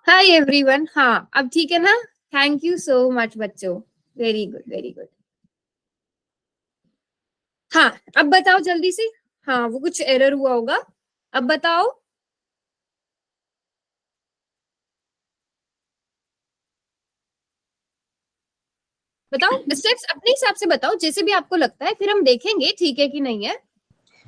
Hi everyone. हाँ अब ठीक है ना? थैंक यू सो मच बच्चों, वेरी गुड वेरी गुड। हाँ अब बताओ जल्दी से। हाँ वो कुछ एरर हुआ होगा, अब बताओ। बताओ स्टेप्स अपने हिसाब से बताओ, जैसे भी आपको लगता है, फिर हम देखेंगे ठीक है कि नहीं है।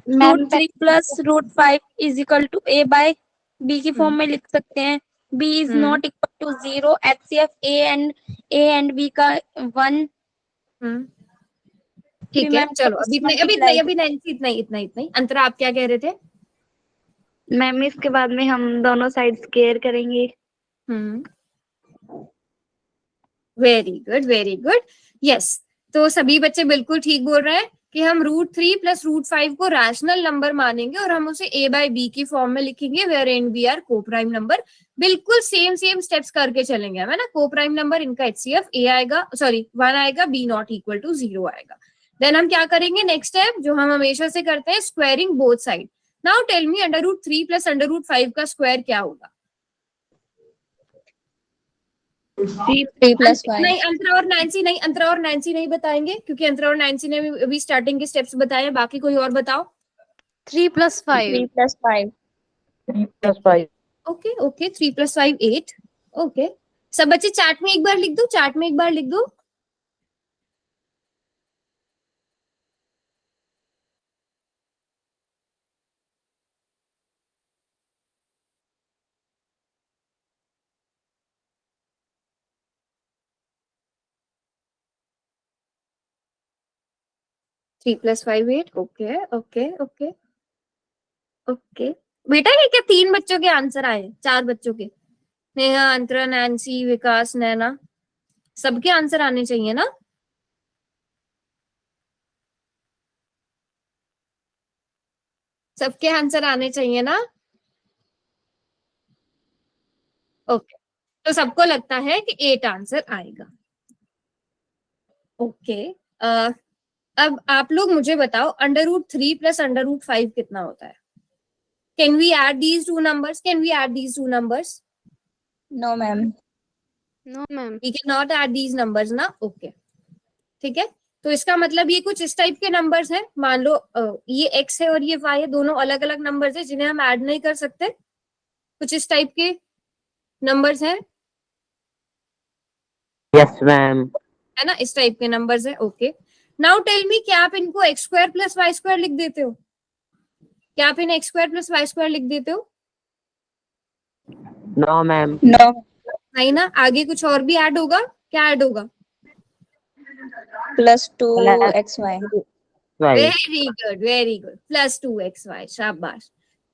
Root 3 plus root 5 is equal to A by B की फॉर्म में लिख सकते हैं। B is not equal to 0, HCF A and B का 1। ठीक है चलो, अभी नैन्सी इतना ही। अंतरा आप क्या कह रहे थे? मैम इसके बाद में हम दोनों साइड स्क्वायर करेंगे। Very good very good. Yes, तो सभी बच्चे बिल्कुल ठीक बोल रहे हैं कि हम √3 प्लस √5 को रैशनल नंबर मानेंगे और हम उसे a बाय b की फॉर्म में लिखेंगे, वेयर एन बी आर को प्राइम नंबर। बिल्कुल सेम स्टेप्स करके चलेंगे है ना। को प्राइम नंबर इनका HCF a आएगा, सॉरी 1 आएगा, b नॉट इक्वल टू 0 आएगा। देन हम क्या करेंगे नेक्स्ट स्टेप, जो हम हमेशा से करते हैं, squaring both side. Now tell me √3 plus √5 का स्क्वायर क्या होगा? 3 प्लस 5। नहीं अंतरा और नैन्सी नहीं बताएंगे, क्योंकि अंतरा और नैन्सी ने अभी स्टार्टिंग के स्टेप्स बताए हैं। बाकी कोई और बताओ। 3 + 5। 3 + 5। 3 + 5। Okay okay, 3 + 5 8। ओके, सब बच्चे चार्ट में एक बार लिख दो, चार्ट में एक बार लिख दो। Three plus 5 8। Okay okay okay okay. बेटा ये क्या 3 बच्चों के आंसर आए? 4 बच्चों के, नेहा, अंतरा, नैन्सी, विकास, नैना, सबके आंसर आने चाहिए ना। सबके आंसर आने चाहिए ना। ओके, तो सबको लगता है कि 8 आंसर आएगा। ओके, अब आप लोग मुझे बताओ √3 प्लस √5 कितना होता है? Can we add these two numbers? No ma'am. No ma'am. We can not add these numbers ना। ओके ठीक है, तो इसका मतलब ये कुछ इस टाइप के नंबर्स हैं। मान लो ये x है और ये y है, दोनों अलग अलग नंबर्स है जिन्हें हम ऐड नहीं कर सकते। कुछ इस टाइप के नंबर्स हैं, यस मैम। है ना, इस टाइप के नंबर्स है। ओके, नाउ टेल मी, क्या आप इनको x² + y² लिख देते हो? क्या आप इन्हें x² + y² लिख देते हो? No ma'am. नो। नहीं ना, आगे कुछ और भी ऐड होगा। क्या ऐड होगा? +2xy। Very good very good, +2xy, शाबाश।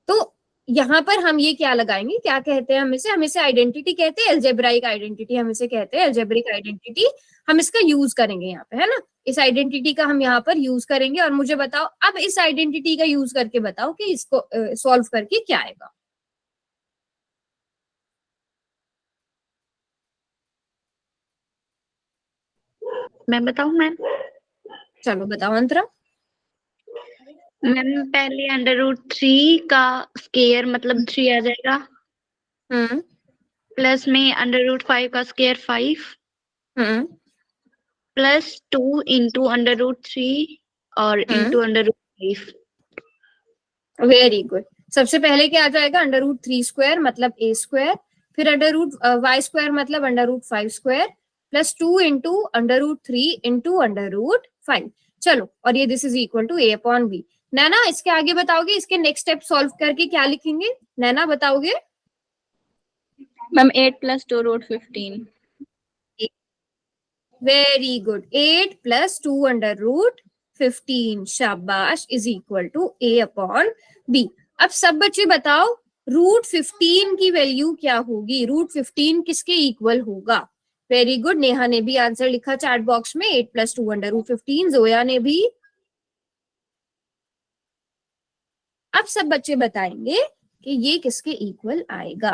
तो यहाँ पर हम ये क्या लगाएंगे, क्या कहते हैं, हम इसे आइडेंटिटी कहते हैं, एल्जेब्राइक आइडेंटिटी हम इसे कहते हैं, एल्जेब्रिक आइडेंटिटी। हम इसका यूज करेंगे यहाँ पे, है ना। इस आइडेंटिटी का हम यहाँ पर यूज करेंगे, और मुझे बताओ अब इस आइडेंटिटी का यूज करके बताओ कि इसको सॉल्व करके क्या आएगा। मैं बताऊं मैम? चलो बताओ अंतरा। मैम पहले √3 का स्क्वायर मतलब 3 आ जाएगा। प्लस में √5 का स्क्वायर 5। +2 × √3 और इंटू √5। Very good. सबसे पहले क्या आ जाएगा, √3² मतलब a², फिर √y² मतलब √5² +2 × √3 × √5। चलो, और ये this is equal to a/b। Naina इसके आगे बताओगे, इसके नेक्स्ट स्टेप सॉल्व करके क्या लिखेंगे? नैना बताओगे? मैम 8 + 2 √15। वेरी गुड, 8 + 2 √15, शाबाश, इज इक्वल टू a/b। अब सब बच्चे बताओ √15 की वैल्यू क्या होगी? √15 किसके इक्वल होगा? वेरी गुड, नेहा ने भी आंसर लिखा चैट बॉक्स में, 8 + 2 √15। जोया ने भी। अब सब बच्चे बताएंगे कि ये किसके इक्वल आएगा।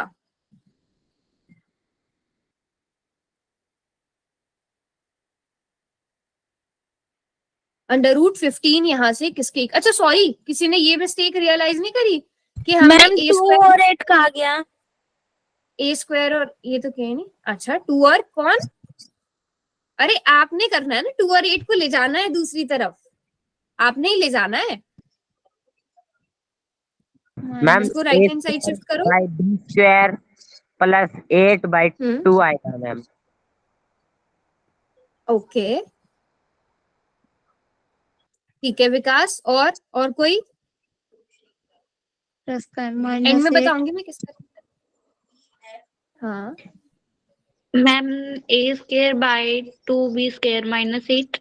√15 यहाँ से किसके, अच्छा सॉरी, किसी ने ये मिस्टेक रियलाइज नहीं करी कि हमने मैम 2 और 8 का आ गया। ए स्क्वायर और ये तो क्या है नहीं, अच्छा 2 और कौन, अरे आपने करना है ना, 2 और 8 को ले जाना है दूसरी तरफ, आपने ही ले जाना है। मैम इसको राइट हैंड साइड शिफ्ट करो। बाई बी स्क्वायर प्लस 8/2 आएगा मैम। ओके ठीक है विकास, और कोई प्लस का एंड माइनस में 8 बताऊंगी मैं किस तरह। हाँ ma'am A square by 2b square -8।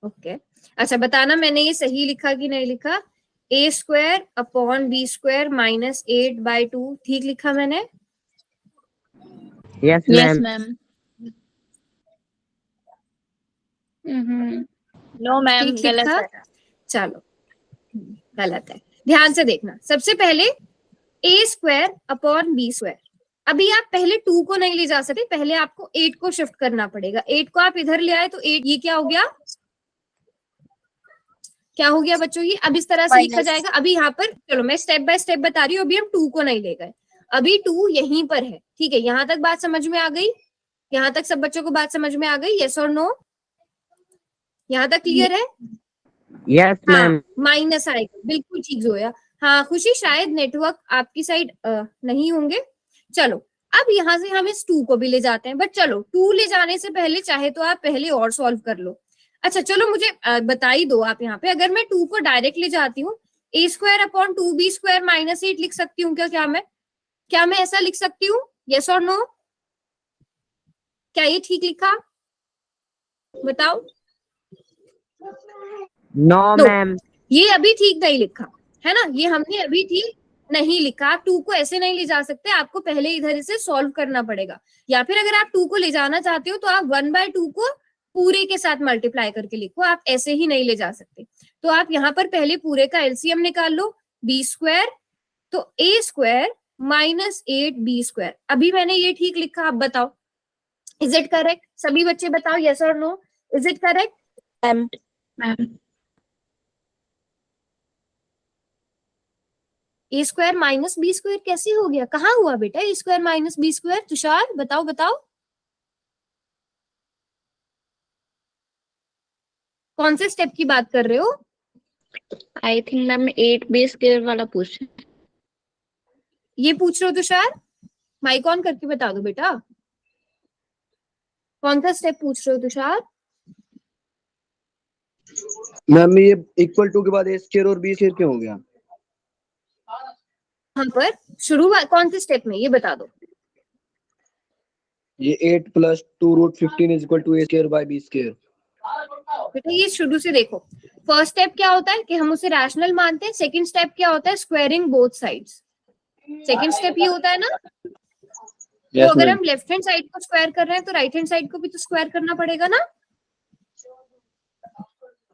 Okay अच्छा बताना मैंने ये सही लिखा कि नहीं लिखा, A square upon B square -8/2 ठीक लिखा मैंने? Yes yes ma'am. Ma'am. No ma'am ठीक गलत लिखा? है। चलो गलत है, ध्यान से देखना। सबसे पहले ए स्क्वायर अपॉन बी स्क्वायर, अभी आप पहले 2 को नहीं ले जा सकते, पहले आपको 8 को शिफ्ट करना पड़ेगा। 8 को आप इधर ले आए तो 8 ये क्या हो गया, क्या हो गया बच्चों, ये अब इस तरह से लिखा Minus. जाएगा। अभी यहाँ पर चलो मैं स्टेप बाय स्टेप बता रही हूँ, अभी हम 2 को नहीं ले गए, अभी 2 यहीं पर है। ठीक है, यहाँ तक बात समझ में आ गई? यहाँ तक सब बच्चों को बात समझ में आ गई? यस और नो? यहाँ तक क्लियर है? यस हाँ मैम। माइनस आएगा, बिल्कुल ठीक जोया। हाँ खुशी शायद नेटवर्क आपकी साइड नहीं होंगे। चलो अब यहाँ से हम इस 2 को भी ले जाते हैं, बट चलो 2 ले जाने से पहले चाहे तो आप पहले और सॉल्व कर लो। अच्छा चलो मुझे बता ही दो आप यहाँ पे, अगर मैं 2 को डायरेक्ट ले जाती हूँ, ए स्क्वायर अपॉन 2b स्क्वायर -8 लिख सकती हूँ क्या? क्या मैं ऐसा लिख सकती हूँ? यस और नो? क्या ये ठीक लिखा, बताओ? No No. मैम। ये अभी ठीक नहीं लिखा है ना, ये हमने अभी ठीक नहीं लिखा। आप 2 को ऐसे नहीं ले जा सकते, आपको पहले इधर इसे सॉल्व करना पड़ेगा, या फिर अगर आप 2 को ले जाना चाहते हो तो आप 1/2 को पूरे के साथ मल्टीप्लाई करके लिखो, आप ऐसे ही नहीं ले जा सकते। तो आप यहाँ पर पहले पूरे का एलसीएम निकाल लो, बी स्क्वायर तो ए स्क्वायर -8b स्क्वायर। अभी मैंने ये ठीक लिखा, आप बताओ इज इट करेक्ट? सभी बच्चे बताओ यस और no, is it correct? Ma'am A square -b square कैसे हो गया, कहाँ हुआ बेटा A square -b square? Tushar बताओ बताओ, कौन से स्टेप की बात कर रहे हो? I think ma'am 8b square वाला पूछ रहे हैं। ये पूछ रहे हो तुषार? माइक ऑन करके बता दो बेटा, कौन सा स्टेप पूछ रहे हो तुषार? मैम ये इक्वल टू के बाद ए स्क्वायर और बी स्क्वायर क्यों हो गया? यहाँ पर शुरुआत कौन से स्टेप में, ये बता दो। ये 8 + 2√15 = a square by B square. बेटा ये शुरू से देखो, फर्स्ट स्टेप क्या होता है कि हम उसे रैशनल मानते हैं, सेकंड स्टेप क्या होता है, squaring both sides. Second step ये होता है ना, तो यस अगर मैम। हम लेफ्ट हैंड साइड को स्क्वायर कर रहे हैं तो राइट हैंड साइड को भी तो स्क्वायर करना पड़ेगा ना।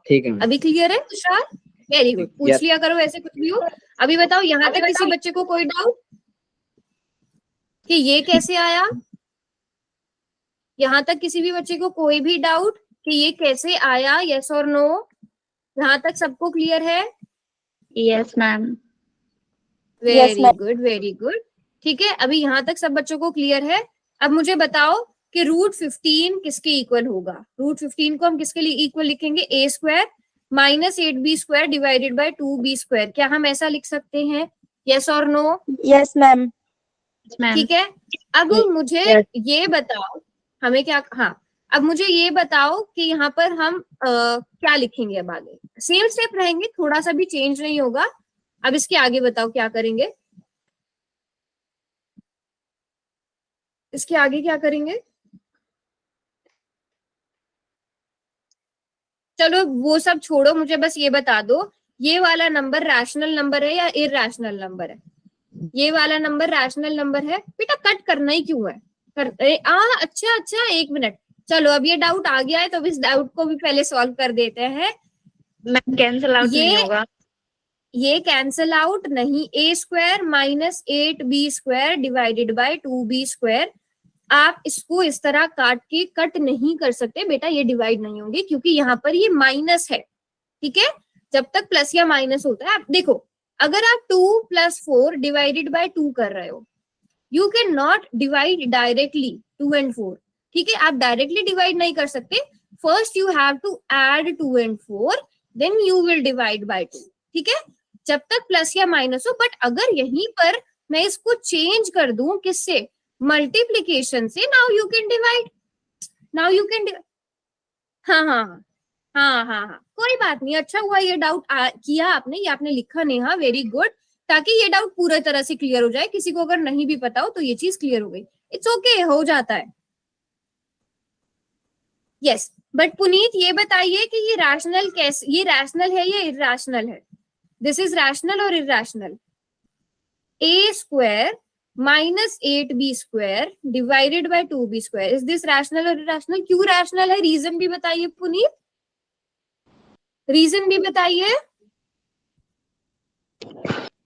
ठीक है मैम। अभी क्लियर है तुषार? वेरी गुड, पूछ Yes. लिया करो ऐसे कुछ भी हो। अभी बताओ यहाँ तक किसी बच्चे को कोई डाउट कि ये कैसे आया? यहाँ तक किसी भी बच्चे को कोई भी डाउट कि ये कैसे आया, यस और नो? यहाँ तक सबको क्लियर है? Yes ma'am. Very ma'am. Good very good, ठीक है अभी यहाँ तक सब बच्चों को क्लियर है। अब मुझे बताओ कि √15 किसके इक्वल होगा? √15 को हम किसके लिए इक्वल लिखेंगे? A square -8b square divided by 2b square. क्या हम ऐसा लिख सकते हैं? यस और नो? Yes ma'am. ठीक है, अब मुझे ये बताओ हमें क्या, हाँ अब मुझे ये बताओ कि यहाँ पर हम क्या लिखेंगे? अब आगे सेम स्टेप रहेंगे, थोड़ा सा भी चेंज नहीं होगा। अब इसके आगे बताओ क्या करेंगे, इसके आगे क्या करेंगे? चलो वो सब छोड़ो, मुझे बस ये बता दो ये वाला नंबर रैशनल नंबर है या इरैशनल नंबर है? ये वाला नंबर रैशनल नंबर है बेटा, कट करना ही क्यों है? अच्छा 1 मिनट, चलो अब ये डाउट आ गया है तो इस डाउट को भी पहले सॉल्व कर देते हैं। मैम कैंसिल आउट नहीं होगा? ये कैंसल आउट नहीं, A square -8b square divided by 2b square. आप इसको इस तरह काट के कट नहीं कर सकते बेटा, ये डिवाइड नहीं होंगे क्योंकि यहाँ पर ये माइनस है। ठीक है, जब तक प्लस या माइनस होता है, आप देखो अगर आप 2 + 4 डिवाइडेड बाय 2 कर रहे हो, you can not divide directly 2 and 4, ठीक है, आप डायरेक्टली डिवाइड नहीं कर सकते, first you have to add 2 and 4, then you will divide by 2, ठीक है, जब तक प्लस या माइनस हो। बट अगर यहीं पर मैं इसको चेंज कर दूं किससे, मल्टीप्लीकेशन से, now you can divide, now you can, हाँ हाँ हाँ हाँ हाँ, कोई बात नहीं, अच्छा हुआ ये डाउट किया आपने, ये आपने लिखा नेहा, वेरी गुड, ताकि ये डाउट पूरी तरह से क्लियर हो जाए, किसी को अगर नहीं भी पता हो तो ये चीज क्लियर हो गई, इट्स ओके, हो जाता है। यस, बट पुनीत ये बताइए कि ये रैशनल कैसे, ये रैशनल है या इरैशनल है, दिस इज रैशनल और irrational, a square minus 8b square divided by 2b square, is this rational or irrational? क्यों रैशनल है, रीजन भी बताइए पुनीत, रीजन भी बताइए।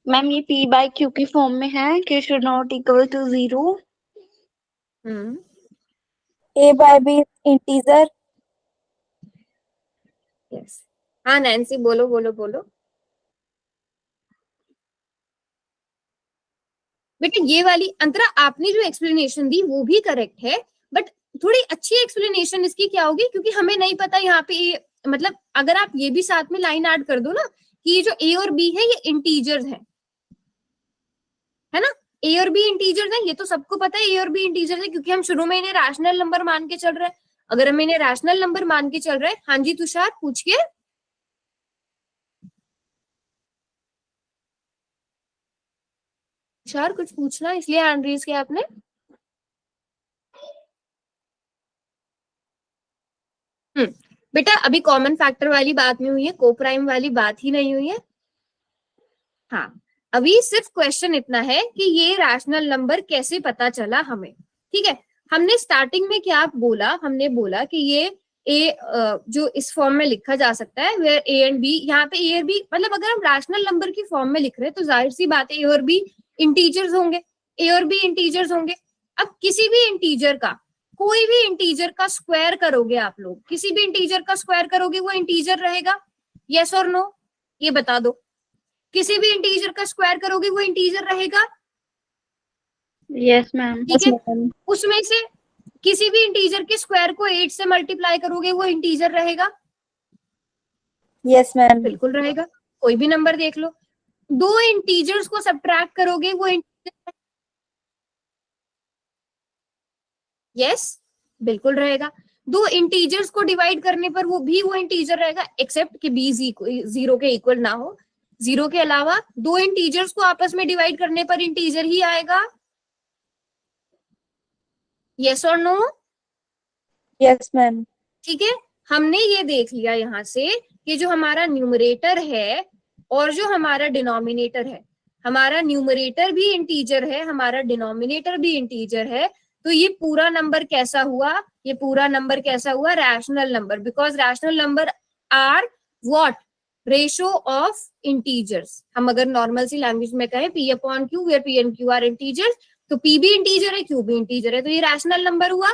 मैम ये p बाय q की फॉर्म में है, q should not equal to 0। a by b integer. Yes, हाँ नैन्सी बोलो बोलो बोलो। बेटा ये वाली अंतरा आपने जो एक्सप्लेनेशन दी वो भी करेक्ट है, बट थोड़ी अच्छी एक्सप्लेनेशन इसकी क्या होगी, क्योंकि हमें नहीं पता यहाँ पे मतलब अगर आप ये भी साथ में लाइन ऐड कर दो ना कि ये जो a और b है ये इंटीजर्स है ना, a और b इंटीजर्स है, ये तो सबको पता है a और b इंटीजर्स है, क्योंकि हम शुरू में इन्हें रैशनल नंबर मान के चल रहे हैं। अगर हम इन्हें रैशनल नंबर मान के चल रहे हैं, हाँ जी तुषार पूछिए। तुषार कुछ पूछना इसलिए हैंड रेज किया आपने। बेटा अभी कॉमन फैक्टर वाली बात नहीं हुई है, को प्राइम वाली बात ही नहीं हुई है। हाँ, अभी सिर्फ क्वेश्चन इतना है कि ये रैशनल नंबर कैसे पता चला हमें, ठीक है। हमने स्टार्टिंग में क्या बोला, हमने बोला कि ये ए जो इस फॉर्म में लिखा जा सकता है, वेयर ए एंड बी, यहाँ पे ए और बी मतलब अगर हम रैशनल नंबर की फॉर्म में लिख रहे हैं तो जाहिर सी बात है ए और बी इंटीजर्स होंगे, ए और बी इंटीजर्स होंगे। अब किसी भी इंटीजर का, कोई भी इंटीजर का स्क्वायर करोगे आप लोग, किसी भी इंटीजर का स्क्वायर करोगे वो इंटीजर रहेगा, यस और नो, ये बता दो। किसी भी इंटीजर का स्क्वायर करोगे वो इंटीजर रहेगा, यस मैम। ठीक है। उसमें से किसी भी इंटीजर के स्क्वायर को 8 से मल्टीप्लाई करोगे वो इंटीजर रहेगा, यस मैम। बिल्कुल रहेगा, कोई भी नंबर देख लो। दो इंटीजर्स को सब्ट्रैक्ट करोगे वो इंटीजर, यस बिल्कुल रहेगा। दो इंटीजर्स को डिवाइड करने पर वो इंटीजर रहेगा, एक्सेप्ट कि b 0 के इक्वल ना हो। 0 के अलावा दो इंटीजर्स को आपस में डिवाइड करने पर इंटीजर ही आएगा, यस और नो, यस मैम। ठीक है। हमने ये देख लिया यहाँ से कि जो हमारा न्यूमरेटर है और जो हमारा डिनोमिनेटर है, हमारा न्यूमरेटर भी इंटीजर है, हमारा डिनोमिनेटर भी इंटीजर है, तो ये पूरा नंबर कैसा हुआ, ये पूरा नंबर कैसा हुआ, rational number, because rational number are what, ratio of integers. हम अगर नॉर्मल सी लैंग्वेज में कहें p upon q, where p and q are integers, तो p भी इंटीजर है, q भी इंटीजर है, तो ये रैशनल नंबर हुआ,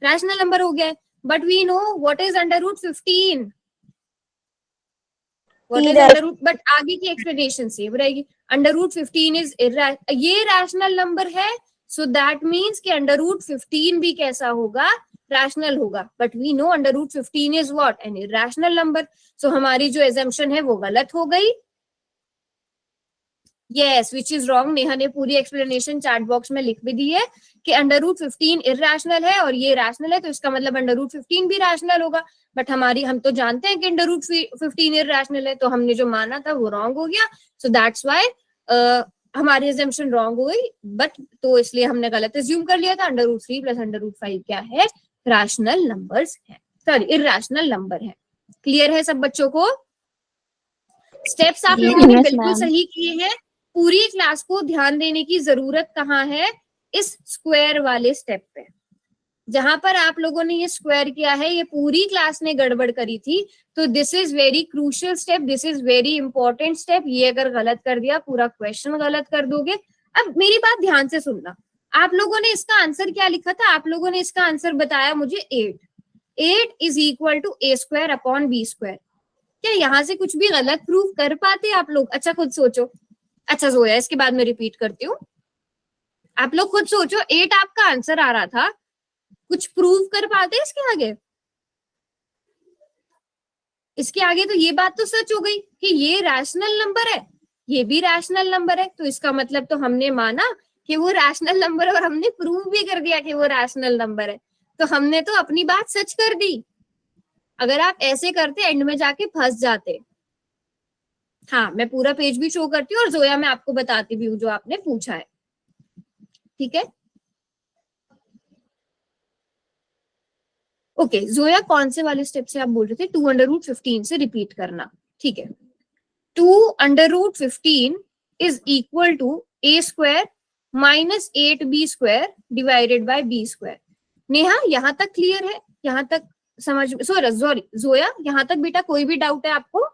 रैशनल नंबर हो गया। But we know what is under root 15, what is under root, but आगे की एक्सप्लेनेशन सेम रहेगी। अंडर रूट 15 इज ये रैशनल नंबर है, सो दैट मीन्स कि अंडर रूट 15 भी कैसा होगा, रैशनल होगा। But we know under root 15 is what, an irrational number, so हमारी जो एजम्पशन है वो गलत हो गई, yes, which is wrong. Neha ने पूरी एक्सप्लेनेशन चैट बॉक्स में लिख भी दी है कि अंडर रूट 15 इरैशनल है और ये रैशनल है, तो इसका मतलब अंडर रूट 15 भी रैशनल होगा। बट हम तो जानते हैं कि अंडर रूट 15 इरैशनल है, तो हमने जो माना था वो रॉन्ग हो गया, सो दैट्स व्हाई हमारी एजम्पशन रॉन्ग हो गई। बट तो इसलिए हमने गलत एज्यूम कर लिया था, under root 3 plus under root 5 क्या है, रैशनल नंबर्स है, सॉरी इरैशनल नंबर है। क्लियर है सब बच्चों को? स्टेप्स आप लोगों ने बिल्कुल सही किए हैं, पूरी क्लास को ध्यान देने की जरूरत कहाँ है, इस स्क्वायर वाले स्टेप पे। जहां पर आप लोगों ने ये स्क्वायर किया है, ये पूरी क्लास ने गड़बड़ करी थी, तो this is very crucial step, this is very important step. ये अगर गलत कर दिया पूरा क्वेश्चन गलत कर दोगे। अब मेरी बात ध्यान से सुनना, आप लोगों ने इसका आंसर क्या लिखा था, आप लोगों ने इसका आंसर बताया मुझे 8 is equal to a square upon b square. क्या यहाँ से कुछ भी गलत प्रूफ कर पाते आप लोग? अच्छा खुद सोचो। अच्छा जोया, इसके बाद मैं रिपीट करती हूँ। आप लोग खुद सोचो, 8 आपका आंसर आ रहा था, कुछ प्रूव कर पाते इसके आगे? इसके आगे तो ये बात तो सच हो गई कि ये रैशनल नंबर है, ये भी रैशनल नंबर है, तो इसका मतलब तो हमने माना कि वो रैशनल नंबर है और हमने प्रूव भी कर दिया कि वो रैशनल नंबर है, तो हमने तो अपनी बात सच कर दी। अगर आप ऐसे करते एंड में जाके फंस जाते। हाँ, मैं पूरा पेज भी शो करती हूँ और जोया मैं आपको बताती भी हूँ जो आपने पूछा है, ठीक है? ओके जोया, कौन से वाले स्टेप से आप बोल रहे थे? 2√15 से रिपीट करना, ठीक है। 2√15 is equal to a² minus 8b² divided by b²। Neha, यहाँ तक क्लियर है? यहाँ तक समझ, सॉरी जोया, यहाँ तक बेटा कोई भी डाउट है आपको?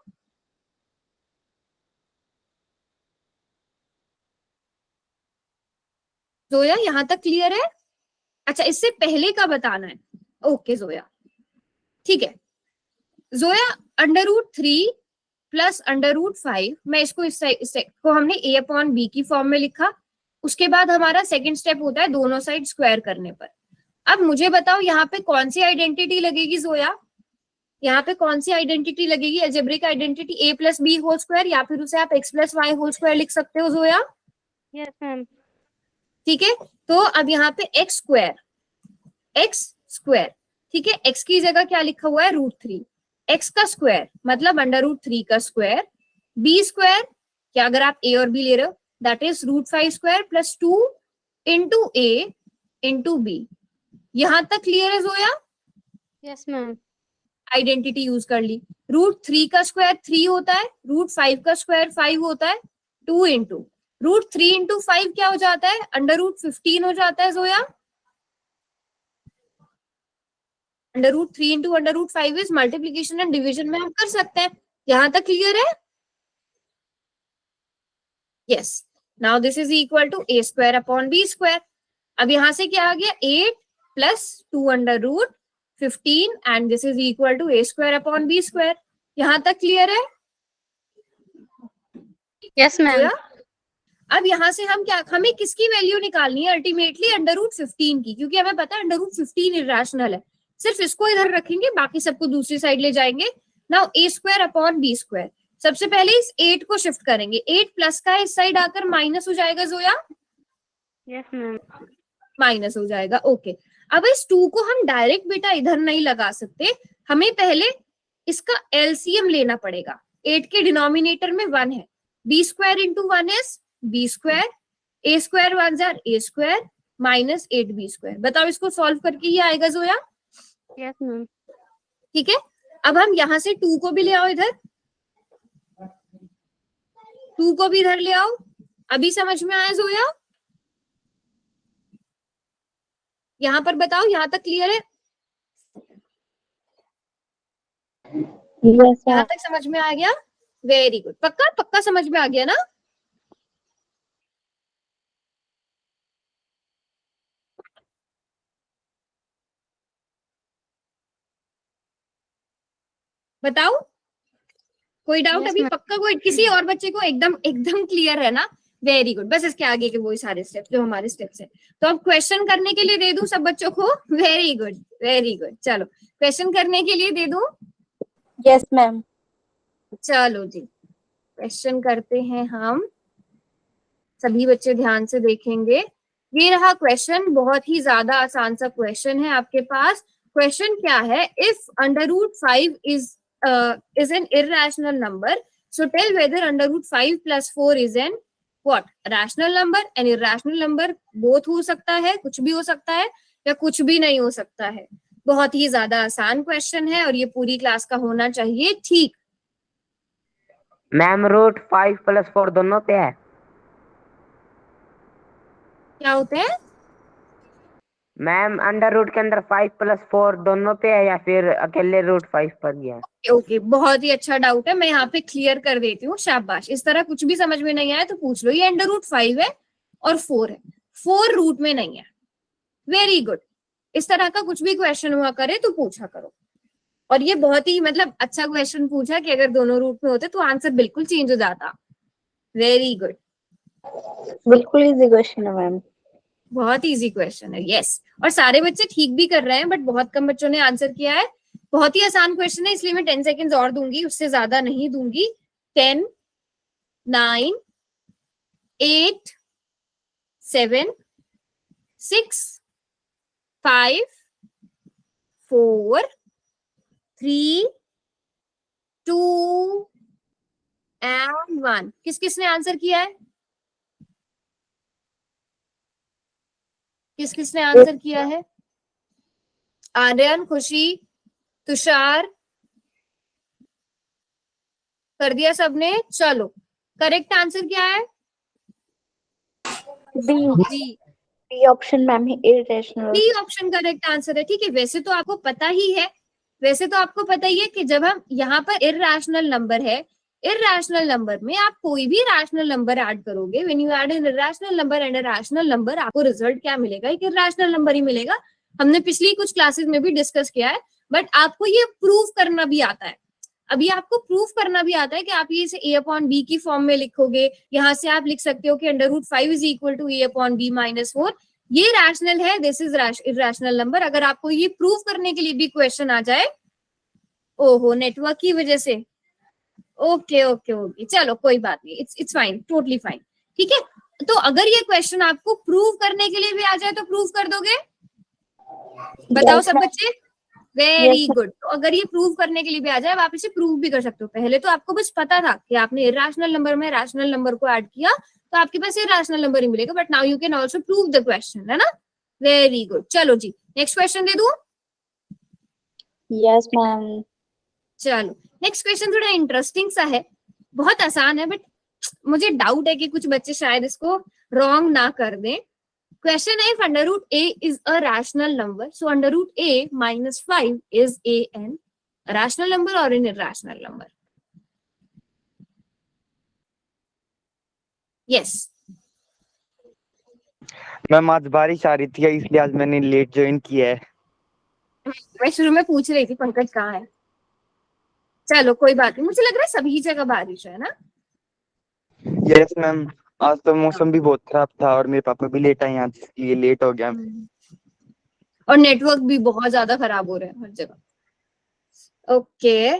जोया, यहाँ तक क्लियर है? अच्छा, इससे पहले का बताना है। ओके जोया, ठीक है। जोया, √3 प्लस √5, मैं इसको इस को हमने a/b की फॉर्म में लिखा। उसके बाद हमारा सेकंड स्टेप होता है दोनों साइड स्क्वायर करने पर। अब मुझे बताओ यहाँ पे कौन सी आइडेंटिटी लगेगी जोया? यहाँ पे कौन सी आइडेंटिटी लगेगी? अलजेब्रिक आइडेंटिटी a+b² या फिर उसे आप x+y² लिख सकते हो जोया? Yes ma'am. ठीक है, तो अब यहाँ पे x², ठीक है, x की जगह क्या लिखा हुआ है? √3। x का स्क्वायर मतलब √3 का स्क्वायर, b², क्या अगर आप a और b ले रहे हो, that is √5² plus 2 into a into b। यहां तक क्लियर है Zoya? Yes ma'am. Identity use कर ली। √3 का स्क्वायर 3 होता है, √5 का स्क्वायर 5 होता है, 2 इंटू √3 इंटू 5 क्या हो जाता है? √15 हो जाता है Zoya. √3 into √5 is multiplication and division में हम कर सकते हैं। यहां तक क्लियर है? Yes. Now this is equal to a² upon b²। अब यहां से क्या आ गया? 8 plus 2√15 and this is equal to a² upon b²। यहां तक क्लियर है? Yes ma'am. अब यहाँ से हम क्या, हमें किसकी वैल्यू निकालनी है अल्टीमेटली? √15 की, क्योंकि हमें पता है √15 इरेशनल है। सिर्फ इसको इधर रखेंगे, बाकी सबको दूसरी साइड ले जाएंगे। Now a² upon b²। सबसे पहले इस 8 को शिफ्ट करेंगे, 8 प्लस का इस साइड आकर माइनस हो जाएगा जोया। Yes ma'am. माइनस हो जाएगा, ओके। अब इस 2 को हम डायरेक्ट बेटा इधर नहीं लगा सकते, हमें पहले इसका एलसीएम लेना पड़ेगा। 8 के डिनोमिनेटर में 1 है, b² into 1 is b², a² 1 a² minus 8b²। बताओ इसको सॉल्व करके ये आएगा जोया? Yes ma'am. ठीक है, अब हम यहाँ से 2 को भी ले आओ इधर, 2 को भी इधर ले आओ। अभी समझ में आया जोया? यहाँ पर बताओ, यहाँ तक क्लियर है? यहाँ तक समझ में आ गया? Very good. पक्का पक्का समझ में आ गया ना? बताओ, कोई डाउट Yes, अभी? ma'am. पक्का कोई किसी और बच्चे को एकदम एकदम क्लियर है ना? Very good. बस इसके आगे के वही सारे स्टेप जो हमारे स्टेप्स है। तो अब क्वेश्चन करने के लिए दे दूं सब बच्चों को? Very good, very good. चलो क्वेश्चन करने के लिए दे दूं? Yes ma'am. चलो जी, क्वेश्चन करते हैं हम। सभी बच्चे ध्यान से देखेंगे। ये रहा क्वेश्चन, बहुत ही ज्यादा आसान सा क्वेश्चन है आपके पास। क्वेश्चन क्या है? If √5 is an irrational number, so tell whether √5 plus 4 is an what? rational number and irrational number both हो सकता है, कुछ भी हो सकता है या कुछ भी नहीं हो सकता है। बहुत ही ज्यादा आसान क्वेश्चन है और ये पूरी क्लास का होना चाहिए ठीक। मैम √5 + 4 दोनों पे है? क्या होते हैं मैम √√ के अंदर 5 + 4 दोनों पे है या फिर अकेले √5 पर ही है? ओके, बहुत ही अच्छा डाउट है, मैं यहाँ पे क्लियर कर देती हूँ। शाबाश। इस तरह कुछ भी समझ में नहीं आया तो पूछ लो। ये √5 है और 4 है, 4 रूट में नहीं है। Very good. इस तरह का कुछ भी क्वेश्चन हुआ करे तो पूछा करो। और ये बहुत ही मतलब अच्छा क्वेश्चन पूछा कि अगर दोनों रूट में होते तो आंसर बिल्कुल चेंज हो जाता। Very good. बिल्कुल इजी क्वेश्चन है मैम। बहुत इजी क्वेश्चन है, यस। और सारे बच्चे ठीक भी कर रहे हैं, बट बहुत कम बच्चों ने आंसर किया है। बहुत ही आसान क्वेश्चन है, इसलिए मैं 10 सेकेंड्स और दूंगी, उससे ज्यादा नहीं दूंगी। 10, 9, 8, 7, 6, 5, 4, 3, 2 एंड 1। किस किसने आंसर किया है? किस किसने आंसर किया है? आर्यन, खुशी, तुषार, कर दिया सबने? चलो, करेक्ट आंसर क्या है? B ऑप्शन मैम है, irrational. D option correct answer है। ठीक है, वैसे तो आपको पता ही है, वैसे तो आपको पता ही है कि जब हम यहाँ पर इररेशनल नंबर है, इररेशनल नंबर में आप कोई भी रैशनल नंबर ऐड करोगे, when you add N irrational number and a rational number, आपको रिजल्ट क्या मिलेगा? एक इररेशनल नंबर ही मिलेगा। हमने पिछली कुछ क्लासेस में भी डिस्कस किया है, बट आपको ये प्रूव करना भी आता है। अभी आपको प्रूफ करना भी आता है कि आप ये इसे a अपॉन बी की फॉर्म में लिखोगे। यहाँ से आप लिख सकते हो कि √5 is equal to a upon b minus 4। ये रैशनल है, दिस इज इररेशनल नंबर। अगर आपको ये प्रूफ करने के लिए भी क्वेश्चन आ जाए, ओहो नेटवर्क की वजह से, ओके ओके ओके, चलो कोई बात नहीं, इट्स फाइन, टोटली फाइन। ठीक है, तो अगर ये क्वेश्चन आपको प्रूव करने के लिए भी आ जाए तो प्रूव कर दोगे? बताओ सब बच्चे। Very good. तो अगर ये प्रूव करने के लिए भी आ जाए, आप इसे प्रूव भी कर सकते हो। पहले तो आपको बस पता था कि आपने इररेशनल नंबर में रैशनल नंबर को ऐड किया तो आपके पास इररेशनल नंबर ही मिलेगा, but now you can also prove the question, है ना? Very good. चलो जी, नेक्स्ट क्वेश्चन दे दूं? Yes ma'am. चलो, नेक्स्ट क्वेश्चन थोड़ा इंटरेस्टिंग सा है, बहुत आसान है, बट मुझे डाउट है कि कुछ बच्चे शायद इसको रॉन्ग ना कर दें। Question है, if under root a is a rational number, so under root a minus 5 is an rational number or an irrational number? Yes. Ma'am आज बारिश आ रही थी इसलिए आज मैंने लेट ज्वाइन किया है। मैं शुरू में पूछ रही थी पंकज कहाँ है। चलो कोई बात नहीं, मुझे लग रहा है सभी जगह बारिश है ना? यस मैम, आज तो मौसम भी बहुत खराब था और मेरे पापा भी लेट आए आज, इसलिए लेट हो गया। और नेटवर्क भी बहुत ज्यादा खराब हो रहा है हर जगह। ओके,